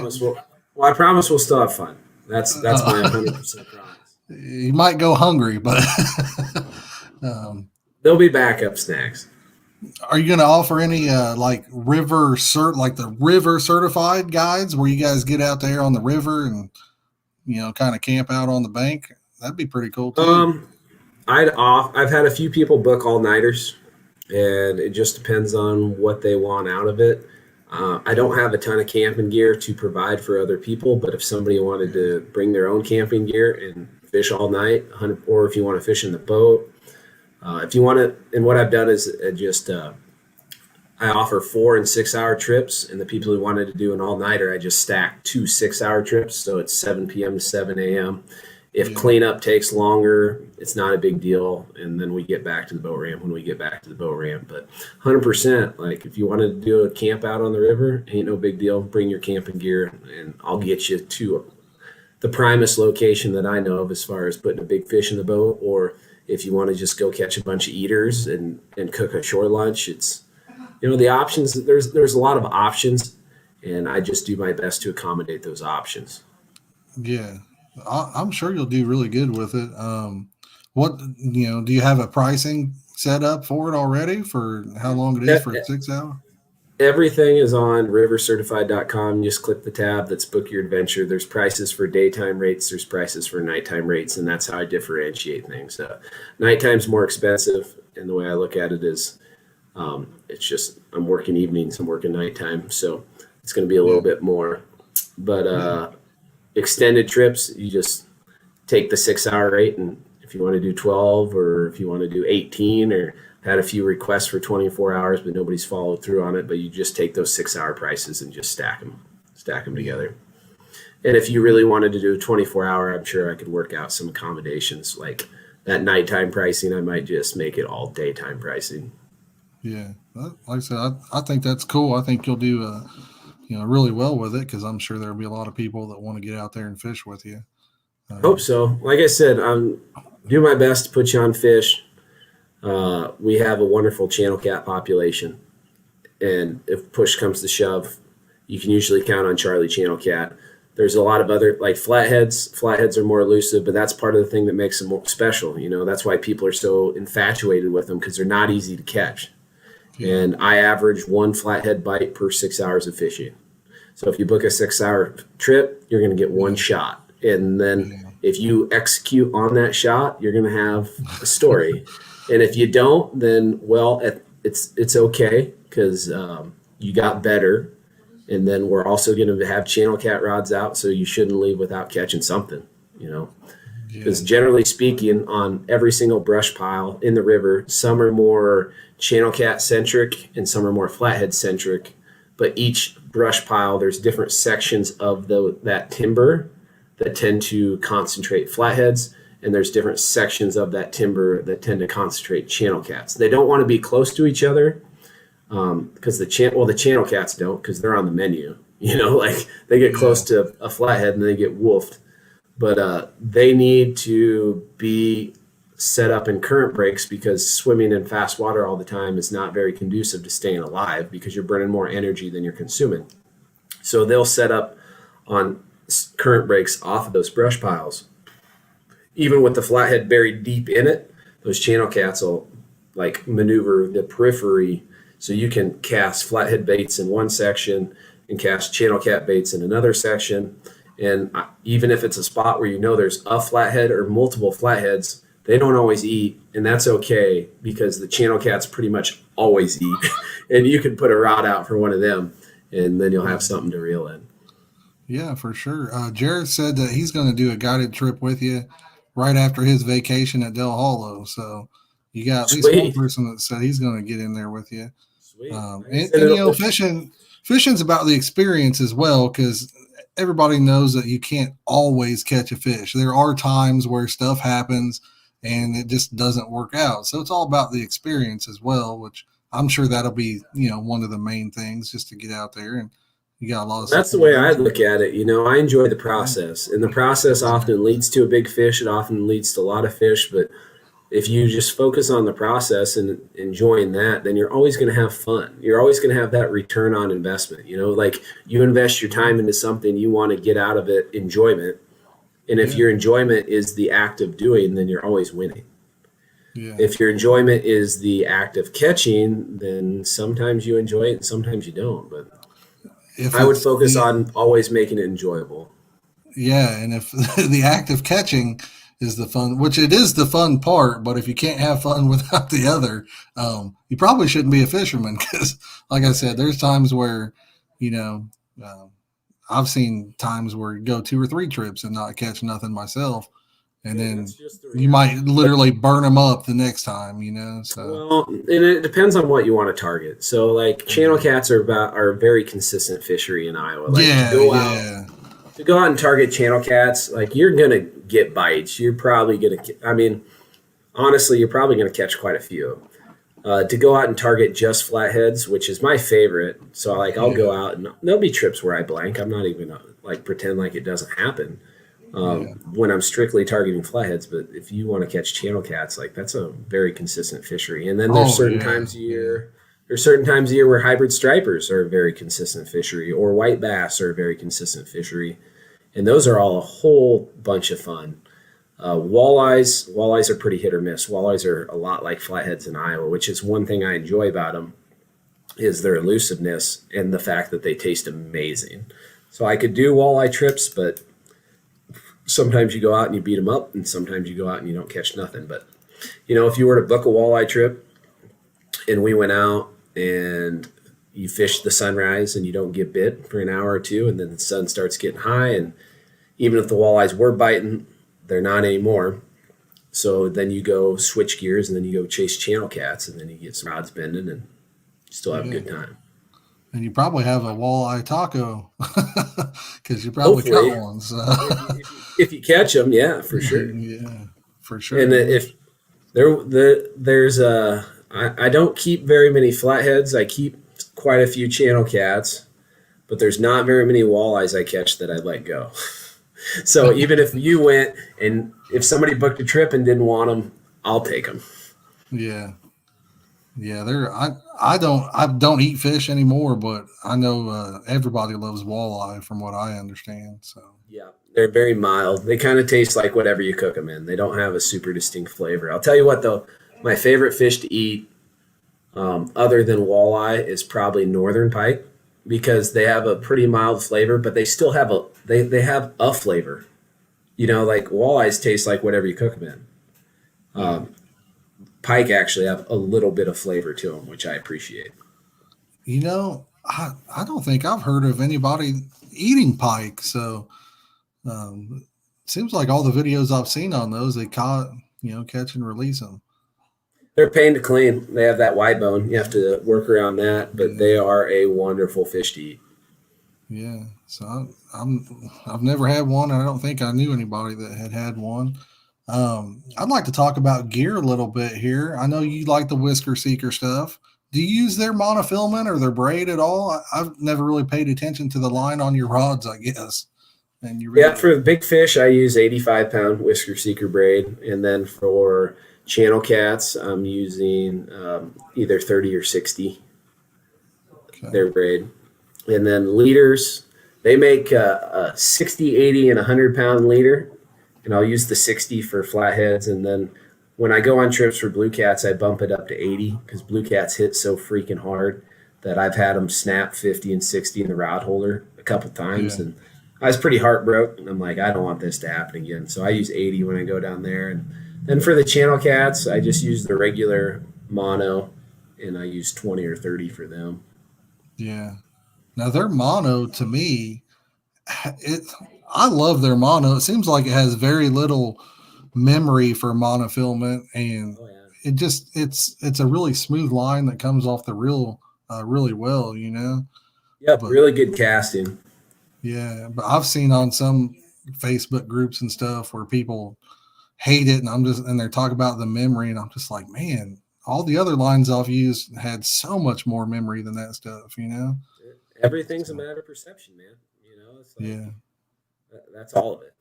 I promise we'll still have fun. That's my 100% promise.
You might go hungry, but
there'll be backup snacks.
Are you going to offer any like like the river certified guides where you guys get out there on the river and kind of camp out on the bank? That'd be pretty cool too.
Um, I've had a few people book all nighters, and it just depends on what they want out of it. I don't have a ton of camping gear to provide for other people, but if somebody wanted to bring their own camping gear and fish all night, or if you want to fish in the boat, if you want to, and what I've done is just I offer 4 and 6 hour trips, and the people who wanted to do an all nighter, I just stack 2 6 hour trips, so it's 7 p.m. to 7 a.m. If
Yeah,
cleanup takes longer, it's not a big deal, and then we get back to the boat ramp when we get back to the boat ramp. But 100%, like if you wanted to do a camp out on the river, ain't no big deal. Bring your camping gear, and I'll get you to the primest location that I know of as far as putting a big fish in the boat. Or if you want to just go catch a bunch of eaters and cook a shore lunch, it's the options. There's a lot of options, and I just do my best to accommodate those options.
yeah. I'm sure you'll do really good with it. What do you have a pricing set up for it already for how long it is for 6 hours?
Everything is on rivercertified.com. You just click the tab that's book your adventure. There's prices for daytime rates, there's prices for nighttime rates, and that's how I differentiate things. Nighttime's more expensive, and the way I look at it is it's just I'm working evenings, I'm working nighttime, so it's going to be a
Yeah,
little bit more. But
yeah,
extended trips, you just take the 6 hour rate, and if you want to do 12 or if you want to do 18 or had a few requests for 24 hours but nobody's followed through on it, but you just take those 6 hour prices and just stack them
yeah,
together. And if you really wanted to do a 24 hour, I'm sure I could work out some accommodations like that nighttime pricing. I might just make it all daytime pricing.
yeah. Like I said, I think that's cool. I think you'll do really well with it because I'm sure there'll be a lot of people that want to get out there and fish with you.
Hope
Um,
so. Like I said, I'm do my best to put you on fish. We have a wonderful channel cat population, and if push comes to shove, you can usually count on Charlie Channel Cat. There's a lot of other like flatheads. Flatheads are more elusive, but that's part of the thing that makes them more special. That's why people are so infatuated with them because they're not easy to catch.
yeah,
And I average one flathead bite per 6 hours of fishing. So if you book a 6 hour trip, you're going to get one
yeah,
shot, and then
yeah,
if you execute on that shot, you're going to have a story. And if you don't, then well, it's okay because you got better. And then we're also going to have channel cat rods out, so you shouldn't leave without catching something. You know, because
yeah,
generally speaking, on every single brush pile in the river, some are more channel cat centric and some are more flathead centric. But each brush pile, there's different sections of that timber that tend to concentrate flatheads, and there's different sections of that timber that tend to concentrate channel cats. They don't want to be close to each other because the channel cats don't because they're on the menu. Like they get
yeah,
close to a flathead and they get wolfed, but they need to be set up in current breaks because swimming in fast water all the time is not very conducive to staying alive because you're burning more energy than you're consuming. So they'll set up on current breaks off of those brush piles. Even with the flathead buried deep in it, those channel cats will like maneuver the periphery so you can cast flathead baits in one section and cast channel cat baits in another section. And even if it's a spot where there's a flathead or multiple flatheads, they don't always eat, and that's okay because the channel cats pretty much always eat. And you can put a rod out for one of them, and then you'll
yeah.
have something to reel in.
Yeah, for sure. Jared said that he's going to do a guided trip with you right after his vacation at Del Hollow. So you got at least one
Sweet,
person that said he's going to get in there with you.
sweet. Like I
And,
said,
and
it'll,
fishing's about the experience as well because everybody knows that you can't always catch a fish. There are times where stuff happens and it just doesn't work out. So it's all about the experience as well, which I'm sure that'll be one of the main things just to get out there and you got a lot of
That's the way I
support.
look at it. I enjoy the
Yeah,
process, and the process often
exactly.
leads to a big fish. It often leads to a lot of fish, but if you just focus on the process and enjoying that, then you're always going to have fun. You're always going to have that return on investment. Like you invest your
Yeah,
time into something, you want to get out of it enjoyment. And if
yeah,
your enjoyment is the act of doing, then you're always winning.
Yeah.
If your enjoyment is the act of catching, then sometimes you enjoy it and sometimes you don't. But
If
I would
it's
focus on always making it enjoyable.
yeah, and if the act of catching is the fun, which it is the fun part, but if you can't have fun without the other, you probably shouldn't be a fisherman because, like I said, there's times where, you know, um, I've seen times where you go 2 or 3 trips and not catch nothing myself, and
And
then
that's just the
you might
reality. But
literally burn them up the next time, you know. So
well, and it depends on what you want to target. So like channel
yeah,
cats are a very consistent fishery in Iowa. Like
yeah, yeah,
to go out and target channel cats, like you're gonna get bites. You're probably gonna. I mean, honestly, you're probably gonna catch quite a few. To go out and target just flatheads, which is my favorite. So like I'll go
yeah,
out and there'll be trips where I blank. I'm not even like pretend like it doesn't happen
yeah.
when I'm strictly targeting flatheads. But if you want to catch channel cats, like that's a very consistent fishery. And then
Oh yeah, yeah.
there's certain times a year where hybrid stripers are a very consistent fishery, or white bass are a very consistent fishery, and those are all a whole bunch of fun. Walleyes are pretty hit or miss. Walleyes are a lot like flatheads in Iowa, which is one thing I enjoy about them is their elusiveness and the fact that they taste amazing. So I could do walleye trips, but sometimes you go out and you beat them up, and sometimes you go out and you don't catch nothing. But if you were to book a walleye trip and we went out and you fish the sunrise and you don't get bit for an hour or two, and then the sun starts getting high, and even if the walleyes were biting, they're not anymore. So then you go switch gears and then you go chase channel cats, and then you get some rods bending and you still have a
Yeah.
good time.
And you probably have a walleye taco because you probably caught
Hopefully,
one. So
if you catch them, yeah, for sure.
yeah, for sure.
And if there's I don't keep very many flatheads. I keep quite a few channel cats, but there's not very many walleyes I catch that I let go. So even if you went and if somebody booked a trip and didn't want them, I'll take them.
Yeah, yeah. I don't eat fish anymore, but I know everybody loves walleye from what I understand. So
Yeah, they're very mild. They kind of taste like whatever you cook them in. They don't have a super distinct flavor. I'll tell you what, though, my favorite fish to eat, other than walleye, is probably northern pike because they have a pretty mild flavor, but they still have they have a flavor. Like walleyes taste like whatever you cook them in.
yeah,
Pike actually have a little bit of flavor to them, which I appreciate.
I don't think I've heard of anybody eating pike. So seems like all the videos I've seen on those they caught, catch and release them.
They're a pain to clean. They have that wide bone. You have to work around that, but
Yeah.
they are a wonderful fish to eat.
Yeah, so I've never had one, and I don't think I knew anybody that had one. I'd like to talk about gear a little bit here. I know you like the Whisker Seeker stuff. Do you use their monofilament or their braid at all? I've never really paid attention to the line on your rods, I guess. And you
Yeah,
really,
for the big fish, I use 85-pound Whisker Seeker braid, and then for channel cats, I'm using either 30 or 60
okay,
their braid, and then leaders. They make a 60, 80, and 100-pound leader, and I'll use the 60 for flatheads, and then when I go on trips for blue cats, I bump it up to 80 because blue cats hit so freaking hard that I've had them snap 50 and 60 in the rod holder a couple times,
yeah,
and I was pretty heartbroken. I'm like, I don't want this to happen again. So I use 80 when I go down there. And then for the channel cats, I just use the regular mono and I use 20 or 30 for them.
yeah. Now their mono to me, it I love their mono. It seems like it has very little memory for monofilament, and
Oh, yeah.
it's a really smooth line that comes off the reel really well,
Yep.
But
Really good casting.
yeah, but I've seen on some Facebook groups and stuff where people hate it, and they're talking about the memory, and I'm just like, man, all the other lines I've used had so much more memory than that stuff.
Everything's a
So
matter of perception, man. It's like
yeah,
that's all of it.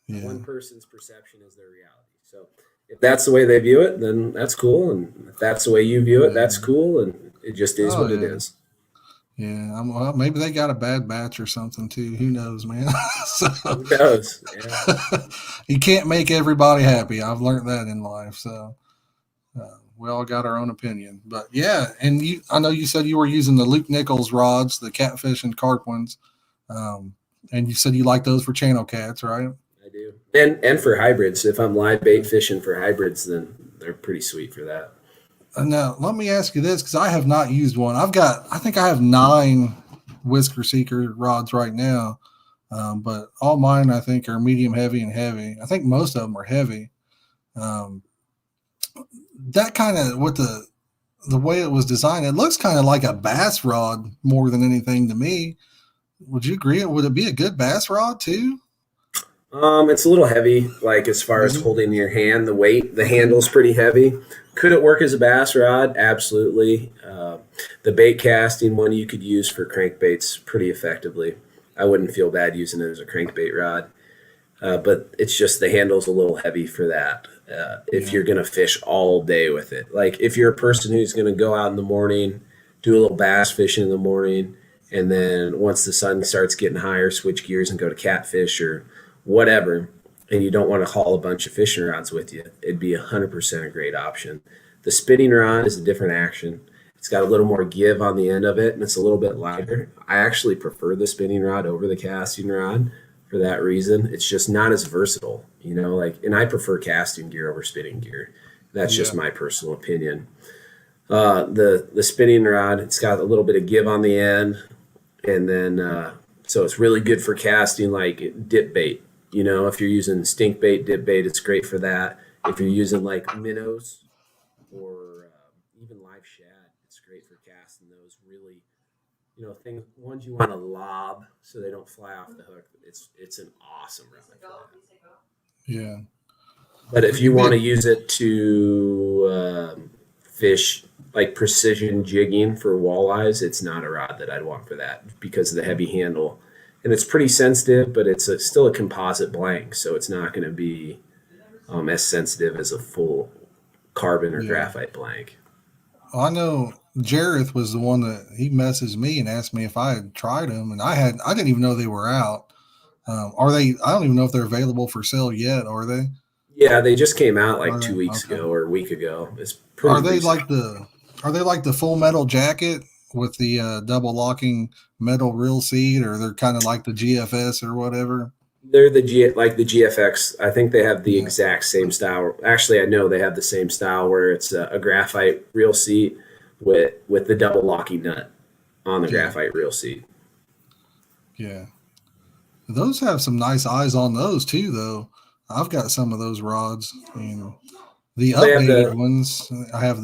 yeah.
One person's perception is their reality. So if that's the way they view it, then that's cool. And if that's the way you view it, that's
Yeah.
cool. And it just is
Oh
what it
yeah.
is.
Yeah. Well, maybe they got a bad batch or something too. Who knows, man? So
Who knows? Yeah.
you can't make everybody happy. I've learned that in life. So We all got our own opinion, but yeah. And I know you said you were using the Luke Nichols rods, the catfish and carp ones, um, and you said you like those for channel cats, right?
I do. And for hybrids, if I'm live bait fishing for hybrids, then they're pretty sweet for that.
Now, let me ask you this because I have not used one. I think I have 9 Whisker Seeker rods right now, but all mine I think are medium heavy and heavy. I think most of them are heavy. Um, that kind of with the way it was designed, it looks kind of like a bass rod more than anything to me. Would you agree? Would it be a good bass rod too?
It's a little heavy, like as far as
Mhm.
holding your hand, the weight, the handle's pretty heavy. Could it work as a bass rod? Absolutely. The bait casting one you could use for crankbaits pretty effectively. I wouldn't feel bad using it as a crankbait rod, but it's just the handle's a little heavy for that. If
Yeah,
you're gonna fish all day with it, like if you're a person who's gonna go out in the morning, do a little bass fishing in the morning, and then once the sun starts getting higher, switch gears and go to catfish or whatever, and you don't want to haul a bunch of fishing rods with you, it'd be 100% a great option. The spinning rod is a different action. It's got a little more give on the end of it, and it's a little bit lighter. I actually prefer the spinning rod over the casting rod for that reason. It's just not as versatile, like, and I prefer casting gear over spinning gear. That's just
yeah,
my personal opinion. The spinning rod, it's got a little bit of give on the end, and then so it's really good for casting like dip bait. If you're using stink bait, dip bait, it's great for that. If you're using like minnows or even live shad, it's great for casting those really, things ones you want to lob so they don't fly off the hook. It's an awesome rod for that.
yeah.
But if you
It'd be
want
a,
to use it to fish like precision jigging for walleyes, it's not a rod that I'd want for that because of the heavy handle. And it's pretty sensitive, but still a composite blank, so it's not going to be as sensitive as a full carbon or
yeah.
graphite blank.
Well, I know Jareth was the one that he messaged me and asked me if I had tried them, and I didn't even know they were out. Are they? I don't even know if they're available for sale yet. Are they?
Yeah, they just came out like
Are
two
they?
weeks
Okay.
ago or a week ago. It's pretty
Are they
recent.
like the Are they like the Full Metal Jacket with the double locking metal reel seat, or they're kind of like the GFS or whatever?
They're like the GFX. I think they have the
Yeah,
exact same style. Actually, I know they have the same style where it's a graphite reel seat with the double locking nut on the
yeah,
graphite reel seat.
yeah. Those have some nice eyes on those too, though. I've got some of those rods. And the
Well, they have
updated
the
ones, I have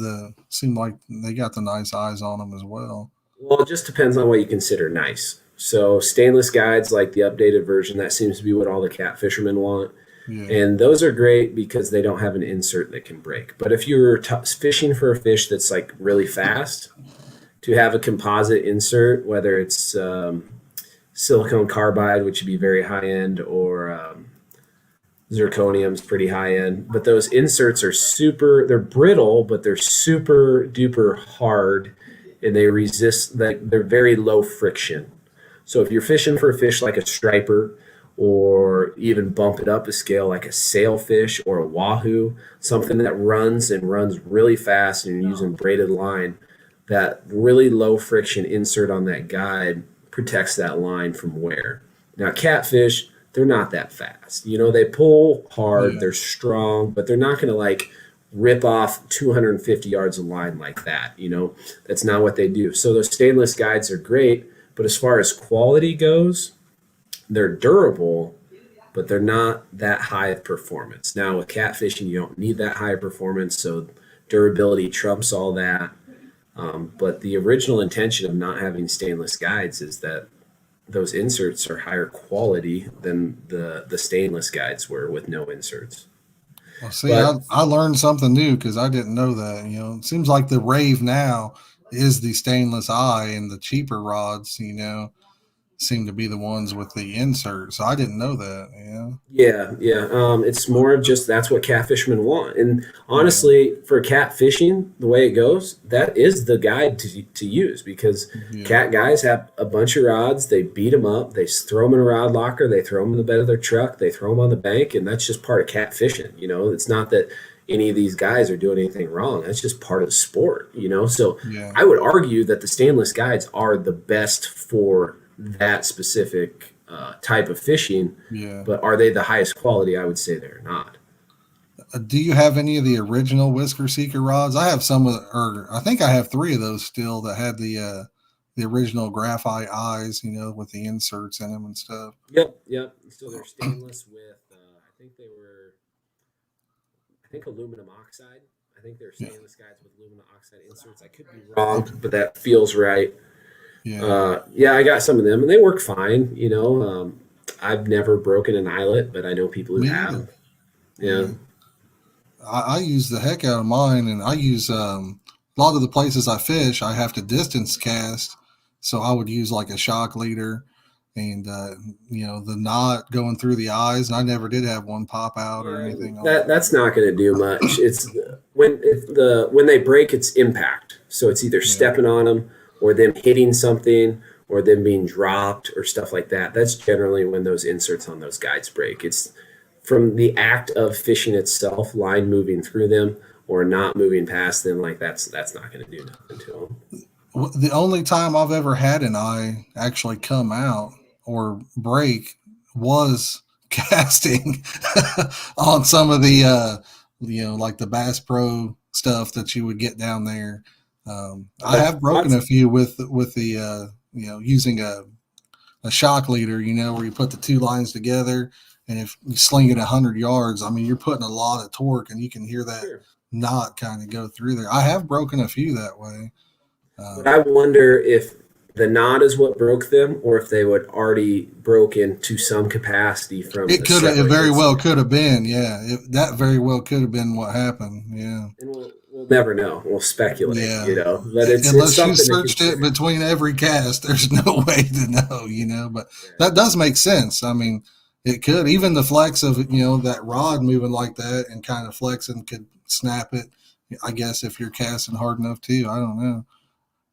seem like they got the nice eyes on them as well.
well, it just depends on what you consider nice. So stainless guides, like the updated version, that seems to be what all the cat fishermen want.
Yeah,
And those are great because they don't have an insert that can break. But if you're fishing for a fish that's like really fast, to have a composite insert, whether it's silicone carbide, which would be very high end, or zirconium's pretty high end. But those inserts are they're brittle, but they're super duper hard and they resist, they're very low friction. So if you're fishing for a fish like a striper, or even bump it up a scale like a sailfish or a wahoo, something that runs and runs really fast and you're using braided line, that really low friction insert on that guide protects that line from wear. Now, catfish, they're not that fast. They pull hard,
yeah,
they're strong, but they're not going to like rip off 250 yards of line like that. That's not what they do. So those stainless guides are great, but as far as quality goes, they're durable, but they're not that high of performance. Now, with catfishing, you don't need that high of performance, so durability trumps all that. But the original intention of not having stainless guides is that those inserts are higher quality than the stainless guides were with no inserts.
well, see,
But
I learned something new because I didn't know that. It seems like the rave now is the stainless eye, and the cheaper rods, seem to be the ones with the insert. So I didn't know that.
yeah, yeah. It's more of just that's what catfishermen want. And
Yeah,
honestly, for catfishing, the way it goes, that is the guide to use because
yeah,
cat guys have a bunch of rods. They beat them up. They throw them in a rod locker. They throw them in the bed of their truck. They throw them on the bank, and that's just part of catfishing. It's not that any of these guys are doing anything wrong. That's just part of the sport, you know? So
Yeah.
I would argue that the stainless guides are the best for that specific type of fishing,
Yeah.
but are they the highest quality? I would say they're not.
Do you have any of the original Whisker Seeker rods? I have some of, or I think I have three of those still that had the original graphite eyes, with the inserts in them and stuff.
Yep, yep. So they're stainless with, I think aluminum oxide. I think they're
Yeah.
stainless guides with aluminum oxide inserts. I could be wrong, but that feels right.
Yeah.
Yeah, I got some of them, and they work fine. I've never broken an eyelet, but I know people who
Me
have.
either.
Yeah.
Yeah. I use the heck out of mine, and I use a lot of the places I fish. I have to distance cast, so I would use like a shock leader, and the knot going through the eyes. And I never did have one pop out or
Yeah,
anything on it.
that's not going to do much. When they break, it's impact. So it's either
Yeah,
stepping on them, or them hitting something, or them being dropped, or stuff like that. That's generally when those inserts on those guides break. It's from the act of fishing itself, line moving through them or not moving past them. Like that's not going to do nothing to them.
the only time I've ever had an eye actually come out or break was casting on some of the like the Bass Pro stuff that you would get down there. I have broken
Lots.
a few with the using a shock leader, where you put the two lines together, and if you sling it 100 yards, I mean, you're putting a lot of torque, and you can hear that
Sure.
knot kind of go through there. I have broken a few that way.
But
Um,
I wonder if the knot is what broke them, or if they would already broken to some capacity from
it
a
could have, it
separate
very well
insert.
could have been, yeah. That very well could have been what happened, yeah,
And we'll never know. We'll speculate,
yeah.
But it's
Unless you
something to
searched it
consider.
between every cast, there's no way to know, But
Right.
that does make sense. I mean, it could even the flex of that rod moving like that and kind of flexing could snap it. I guess if you're casting hard enough too. I don't know.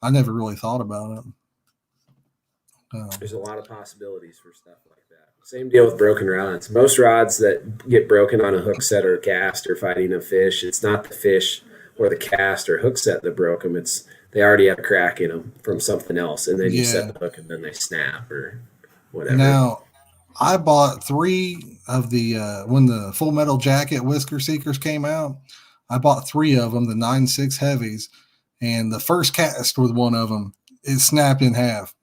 I never really thought about it.
There's a lot of possibilities for stuff like that. Same deal with broken rods. Most rods that get broken on a hook set or a cast or fighting a fish, it's not the fish or the cast or hook set that broke them. It's they already have a crack in them from something else, and then you set
Yeah.
the hook and then they snap or whatever.
Now, I bought three of the when the Full Metal Jacket Whisker Seekers came out. I bought three of them, the 9.6 heavies, and the first cast with one of them, it snapped in half.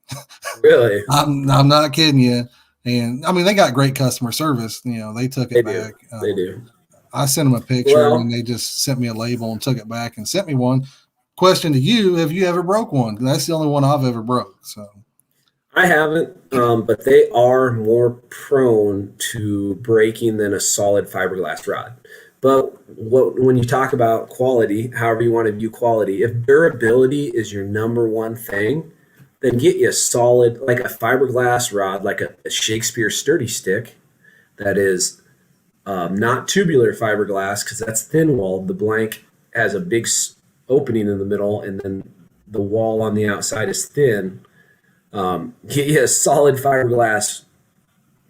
Really,
I'm not kidding you. And I mean, they got great customer service. They took
they
it
do.
back.
They do.
I sent them a picture, and then
Well,
they just sent me a label and took it back and sent me one. Question to you: have you ever broke one? That's the only one I've ever broke. So
I haven't, but they are more prone to breaking than a solid fiberglass rod. But when you talk about quality, however you want to view quality, if durability is your number one thing, then get you a solid, like a fiberglass rod, like a Shakespeare sturdy stick that is not tubular fiberglass because that's thin walled. The blank has a big opening in the middle, and then the wall on the outside is thin. Get you a solid fiberglass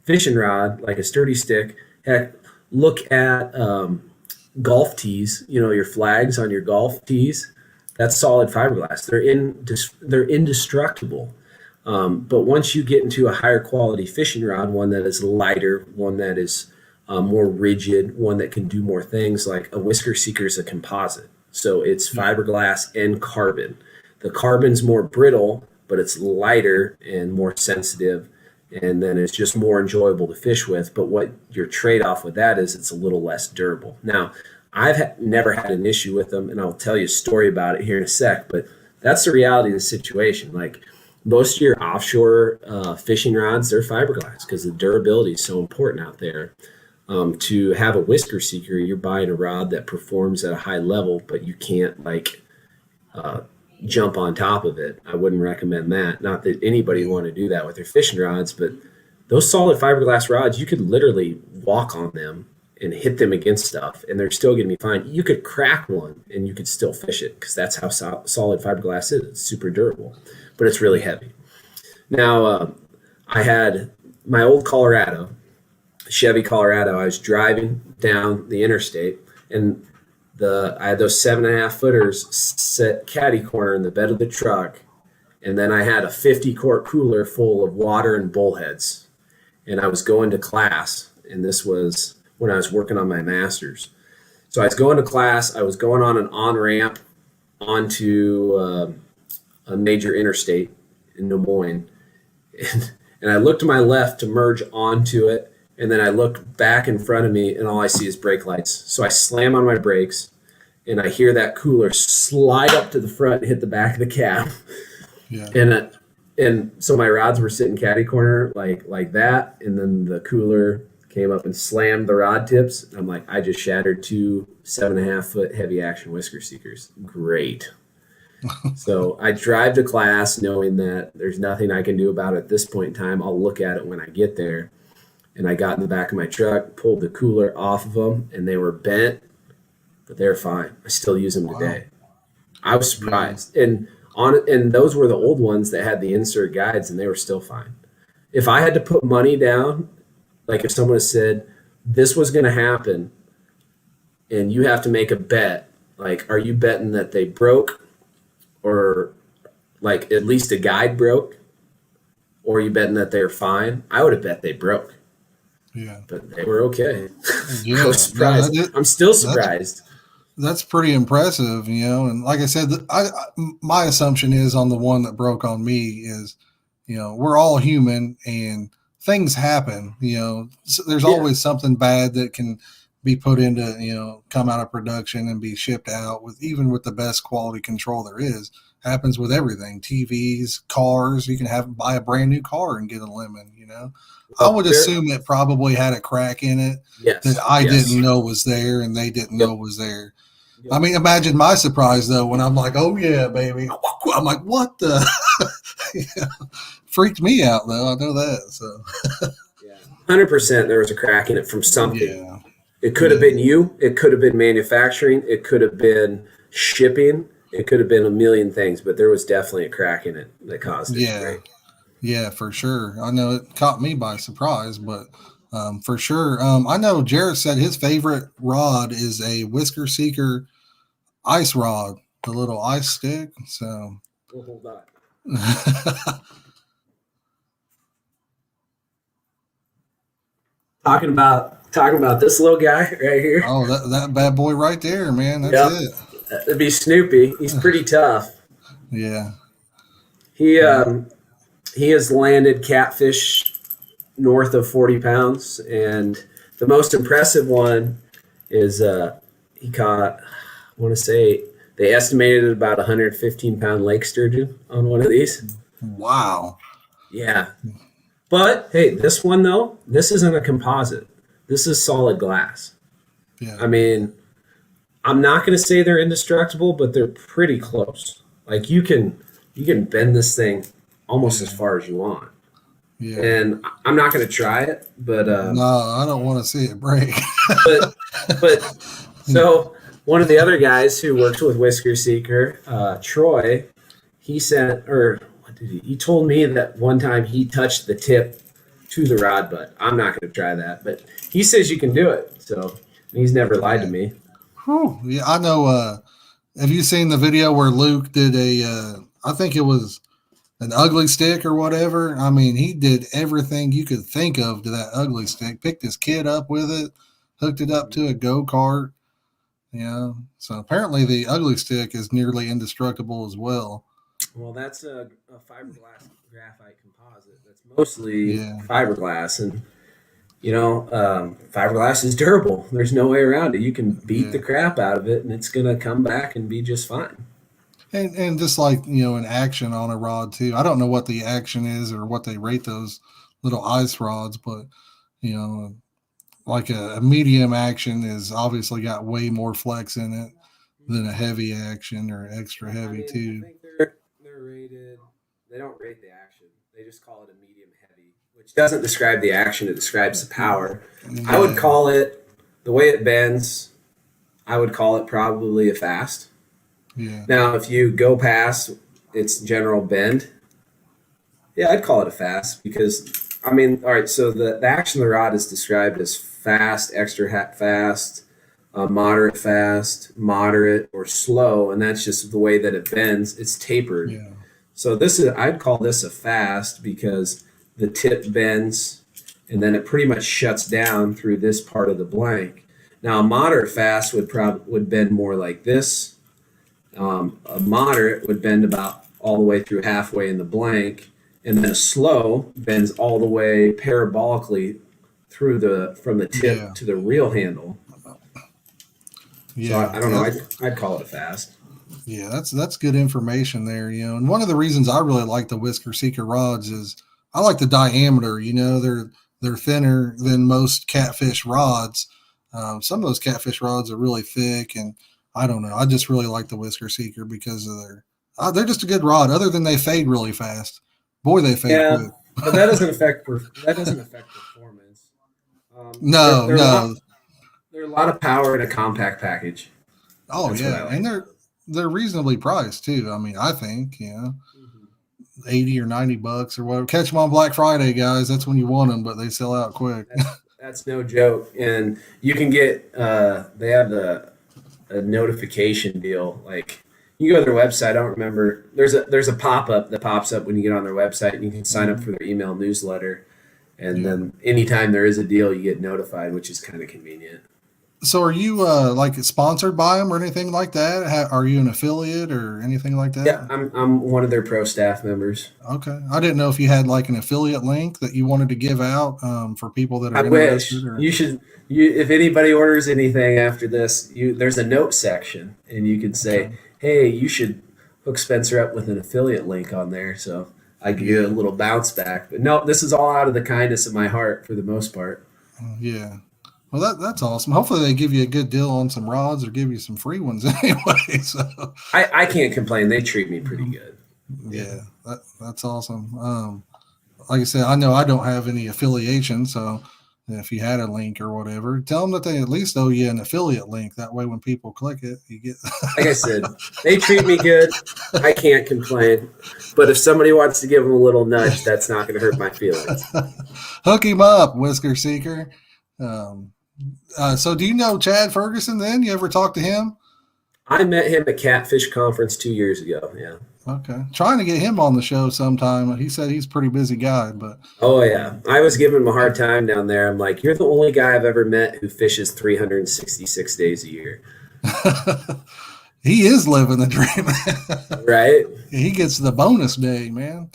fishing rod, like a sturdy stick. Heck, look at golf tees. Your flags on your golf tees. That's solid fiberglass. They're indestructible. But once you get into a higher quality fishing rod, one that is lighter, one that is more rigid, one that can do more things, like a Whisker Seeker is a composite. So it's
yeah,
fiberglass and carbon. The carbon's more brittle, but it's lighter and more sensitive. And then it's just more enjoyable to fish with. But what your trade off with that is it's a little less durable. Now, never had an issue with them, and I'll tell you a story about it here in a sec. But that's the reality of the situation. Like most of your offshore fishing rods, they're fiberglass because the durability is so important out there. To have a Whisker Seeker, you're buying a rod that performs at a high level, but you can't uh, jump on top of it. I wouldn't recommend that. Not that anybody
yeah,
would want to do that with their fishing rods, but those solid fiberglass rods, you could literally walk on them and hit them against stuff, and they're still going to be fine. You could crack one and you could still fish it because that's how solid fiberglass is. It's super durable, but it's really
yeah,
heavy. Now, I had my old Colorado, Chevy Colorado. I was driving down the interstate, and I had those 7.5 footers set caddy corner in the bed of the truck, and then I had a 50 quart cooler full of water and bullheads. And I was going to class, and this was when I was working on my master's. So I was going to class. I was going on an on ramp onto a major interstate in Des Moines, and I looked to my left to merge onto it, and then I look back in front of me, and all I see is brake lights. So I slam on my brakes, and I hear that cooler slide up to the front and hit the back of the cab.
Yeah.
And so my rods were sitting caddy corner like that, and then the cooler came up and slammed the rod tips. I'm like, I just shattered 2 7.5 foot heavy action whisker seekers. Great. So I drive to class knowing that there's nothing I can do about it at this point in time. I'll look at it when I get there. And I got in the back of my truck, pulled the cooler off of them, and they were bent, but they're fine. I still use them today. I was surprised. And those were the old ones that had the insert guides, and they were still fine. If I had to put money down, like if someone had said this was going to happen and you have to make a bet, like, are you betting that they broke, or like at least a guide broke, or are you betting that they're fine? I would have bet they broke.
Yeah.
But they were okay.
Yeah.
I was surprised. I'm still surprised.
That's pretty impressive, And like I said, my assumption is on the one that broke on me is, we're all human and things happen. So there's always something bad that can be put into, come out of production and be shipped out even with the best quality control there is. Happens with everything, TVs, cars. You can buy a brand new car and get a lemon, I would assume it probably had a crack in it that I didn't know was there and they didn't know was there. Yep. I mean, imagine my surprise though when I'm like, "Oh yeah, baby!" I'm like, "What the?" Freaked me out though. I know that. So,
100%. There was a crack in it from something.
Yeah.
It could have been you. It could have been manufacturing. It could have been shipping. It could have been a million things. But there was definitely a crack in it that caused it.
Yeah. Yeah, for sure. I know it caught me by surprise, but for sure. I know Jarrett said his favorite rod is a Whisker Seeker ice rod, the little ice stick. So
we'll hold on. Talking about this little guy right here.
Oh, that bad boy right there, man. That's it.
That'd be Snoopy. He's pretty tough.
Yeah.
He has landed catfish north of 40 pounds, and the most impressive one is he caught, I want to say, they estimated about 115-pound lake sturgeon on one of these.
Wow.
Yeah. But, hey, this one, though, this isn't a composite. This is solid glass.
Yeah.
I mean, I'm not going to say they're indestructible, but they're pretty close. Like, you can bend this thing almost as far as you want.
Yeah.
And I'm not going to try it, but
no, I don't want to see it break.
but so one of the other guys who works with Whisker Seeker, Troy, he told me that one time he touched the tip to the rod butt. I'm not going to try that, but he says you can do it. So he's never lied to me.
Whew. Yeah, I know. Have you seen the video where Luke did I think it was an ugly stick or whatever? I mean, he did everything you could think of to that ugly stick. Picked his kid up with it, hooked it up to a go-kart. So apparently the ugly stick is nearly indestructible as well.
Well, that's a fiberglass graphite composite. That's mostly fiberglass, and fiberglass is durable. There's no way around it. You can beat the crap out of it, and it's gonna come back and be just fine.
And just like, an action on a rod too. I don't know what the action is or what they rate those little ice rods, but, like a medium action is obviously got way more flex in it than a heavy action or extra heavy too.
I think they're rated. They don't rate the action. They just call it a medium heavy, which doesn't describe the action. It describes the power. Yeah. I would call it, the way it bends, I would call it probably a fast.
Yeah.
Now, if you go past its general bend, I'd call it a fast because, all right, so the action of the rod is described as fast, extra fast, moderate fast, moderate, or slow, and that's just the way that it bends. It's tapered.
Yeah.
So I'd call this a fast because the tip bends and then it pretty much shuts down through this part of the blank. Now a moderate fast would bend more like this. A moderate would bend about all the way through halfway in the blank, and then a slow bends all the way parabolically from the tip to the reel handle.
Yeah.
So I don't know. I'd call it a fast.
Yeah, that's good information there, you know. And one of the reasons I really like the Whisker Seeker rods is I like the diameter. You know, they're thinner than most catfish rods. Some of those catfish rods are really thick, and I don't know. I just really like the Whisker Seeker because of they're just a good rod. Other than they fade really fast. Boy, they fade quick.
But that doesn't affect performance.
No, no.
They're a lot of power in a compact package.
Oh
That's
yeah,
like.
and they're reasonably priced too. I mean, I think, you know, 80 or 90 bucks or whatever. Catch them on Black Friday, guys. That's when you want them, but they sell out quick.
That's no joke. And you can get they have a notification deal. Like you go to their website. I don't remember. There's a pop up that pops up when you get on their website, and you can sign up for their email newsletter. And then anytime there is a deal, you get notified, which is kind of convenient.
So are you like sponsored by them or anything like that? Are you an affiliate or anything like that?
Yeah, I'm one of their pro staff members.
Okay. I didn't know if you had like an affiliate link that you wanted to give out for people that are
I wish
interested.
you should. If anybody orders anything after this, there's a note section, and you could say, "Hey, you should hook Spencer up with an affiliate link on there." So I give you a little bounce back. But no, this is all out of the kindness of my heart for the most part.
Yeah. Well, that's awesome. Hopefully they give you a good deal on some rods or give you some free ones anyway. So
I can't complain. They treat me pretty good.
Yeah, that's awesome. Like I said, I know I don't have any affiliation, so if you had a link or whatever, tell them that they at least owe you an affiliate link. That way, when people click it, you get.
Like I said, they treat me good. I can't complain. But if somebody wants to give them a little nudge, that's not going to hurt my feelings.
Hook him up, Whisker Seeker. So do you know Chad Ferguson then? You ever talk to him?
I met him at Catfish conference 2 years ago. Yeah.
Okay. Trying to get him on the show sometime. He said he's a pretty busy guy, but.
Oh, yeah. I was giving him a hard time down there. I'm like, you're the only guy I've ever met who fishes 366 days a year.
He is living the dream.
Right?
He gets the bonus day, man.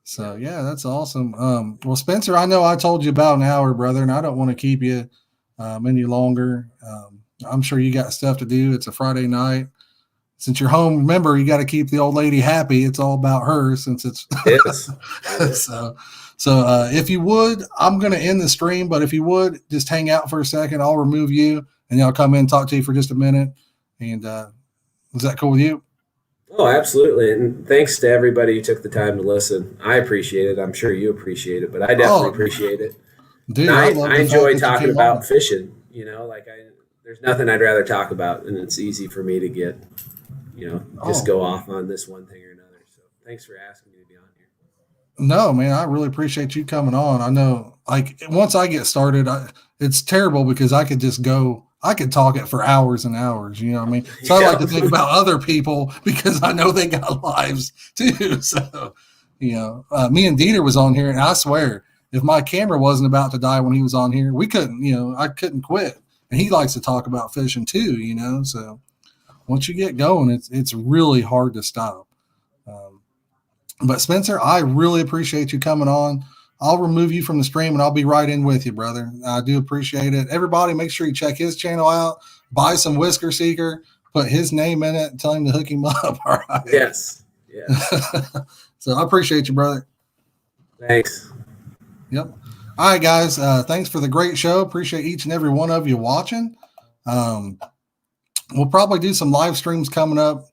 So, yeah, that's awesome. Well, Spencer, I know I told you about an hour, brother, and I don't want to keep you any longer. I'm sure you got stuff to do. It's a Friday night. Since you're home, remember, you got to keep the old lady happy. It's all about her since it's
yes.
so if you would, I'm going to end the stream, but if you would just hang out for a second, I'll remove you and I'll come in and talk to you for just a minute. And is that cool with you?
Oh, absolutely. And thanks to everybody who took the time to listen. I appreciate it. I'm sure you appreciate it, but I definitely appreciate it.
Dude,
I enjoy talking about fishing. You know, there's nothing I'd rather talk about, and it's easy for me to get, just go off on this one thing or another. So thanks for asking me to be on here.
No, man, I really appreciate you coming on. I know, like, once I get started, it's terrible because I could talk it for hours and hours. You know what I mean? So I like to think about other people because I know they got lives too. So, me and Dieter was on here, and I swear, if my camera wasn't about to die when he was on here, we couldn't, I couldn't quit. And he likes to talk about fishing too, so once you get going, it's really hard to stop. But Spencer, I really appreciate you coming on. I'll remove you from the stream and I'll be right in with you, brother. I do appreciate it. Everybody, make sure you check his channel out, buy some Whisker Seeker, put his name in it, and tell him to hook him up. All right.
Yes.
So I appreciate you, brother.
Thanks.
Yep. All right, guys. Thanks for the great show. Appreciate each and every one of you watching. We'll probably do some live streams coming up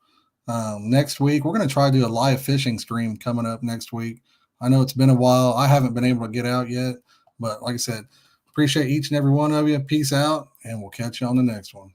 next week. We're going to try to do a live fishing stream coming up next week. I know it's been a while. I haven't been able to get out yet, but like I said, appreciate each and every one of you. Peace out, and we'll catch you on the next one.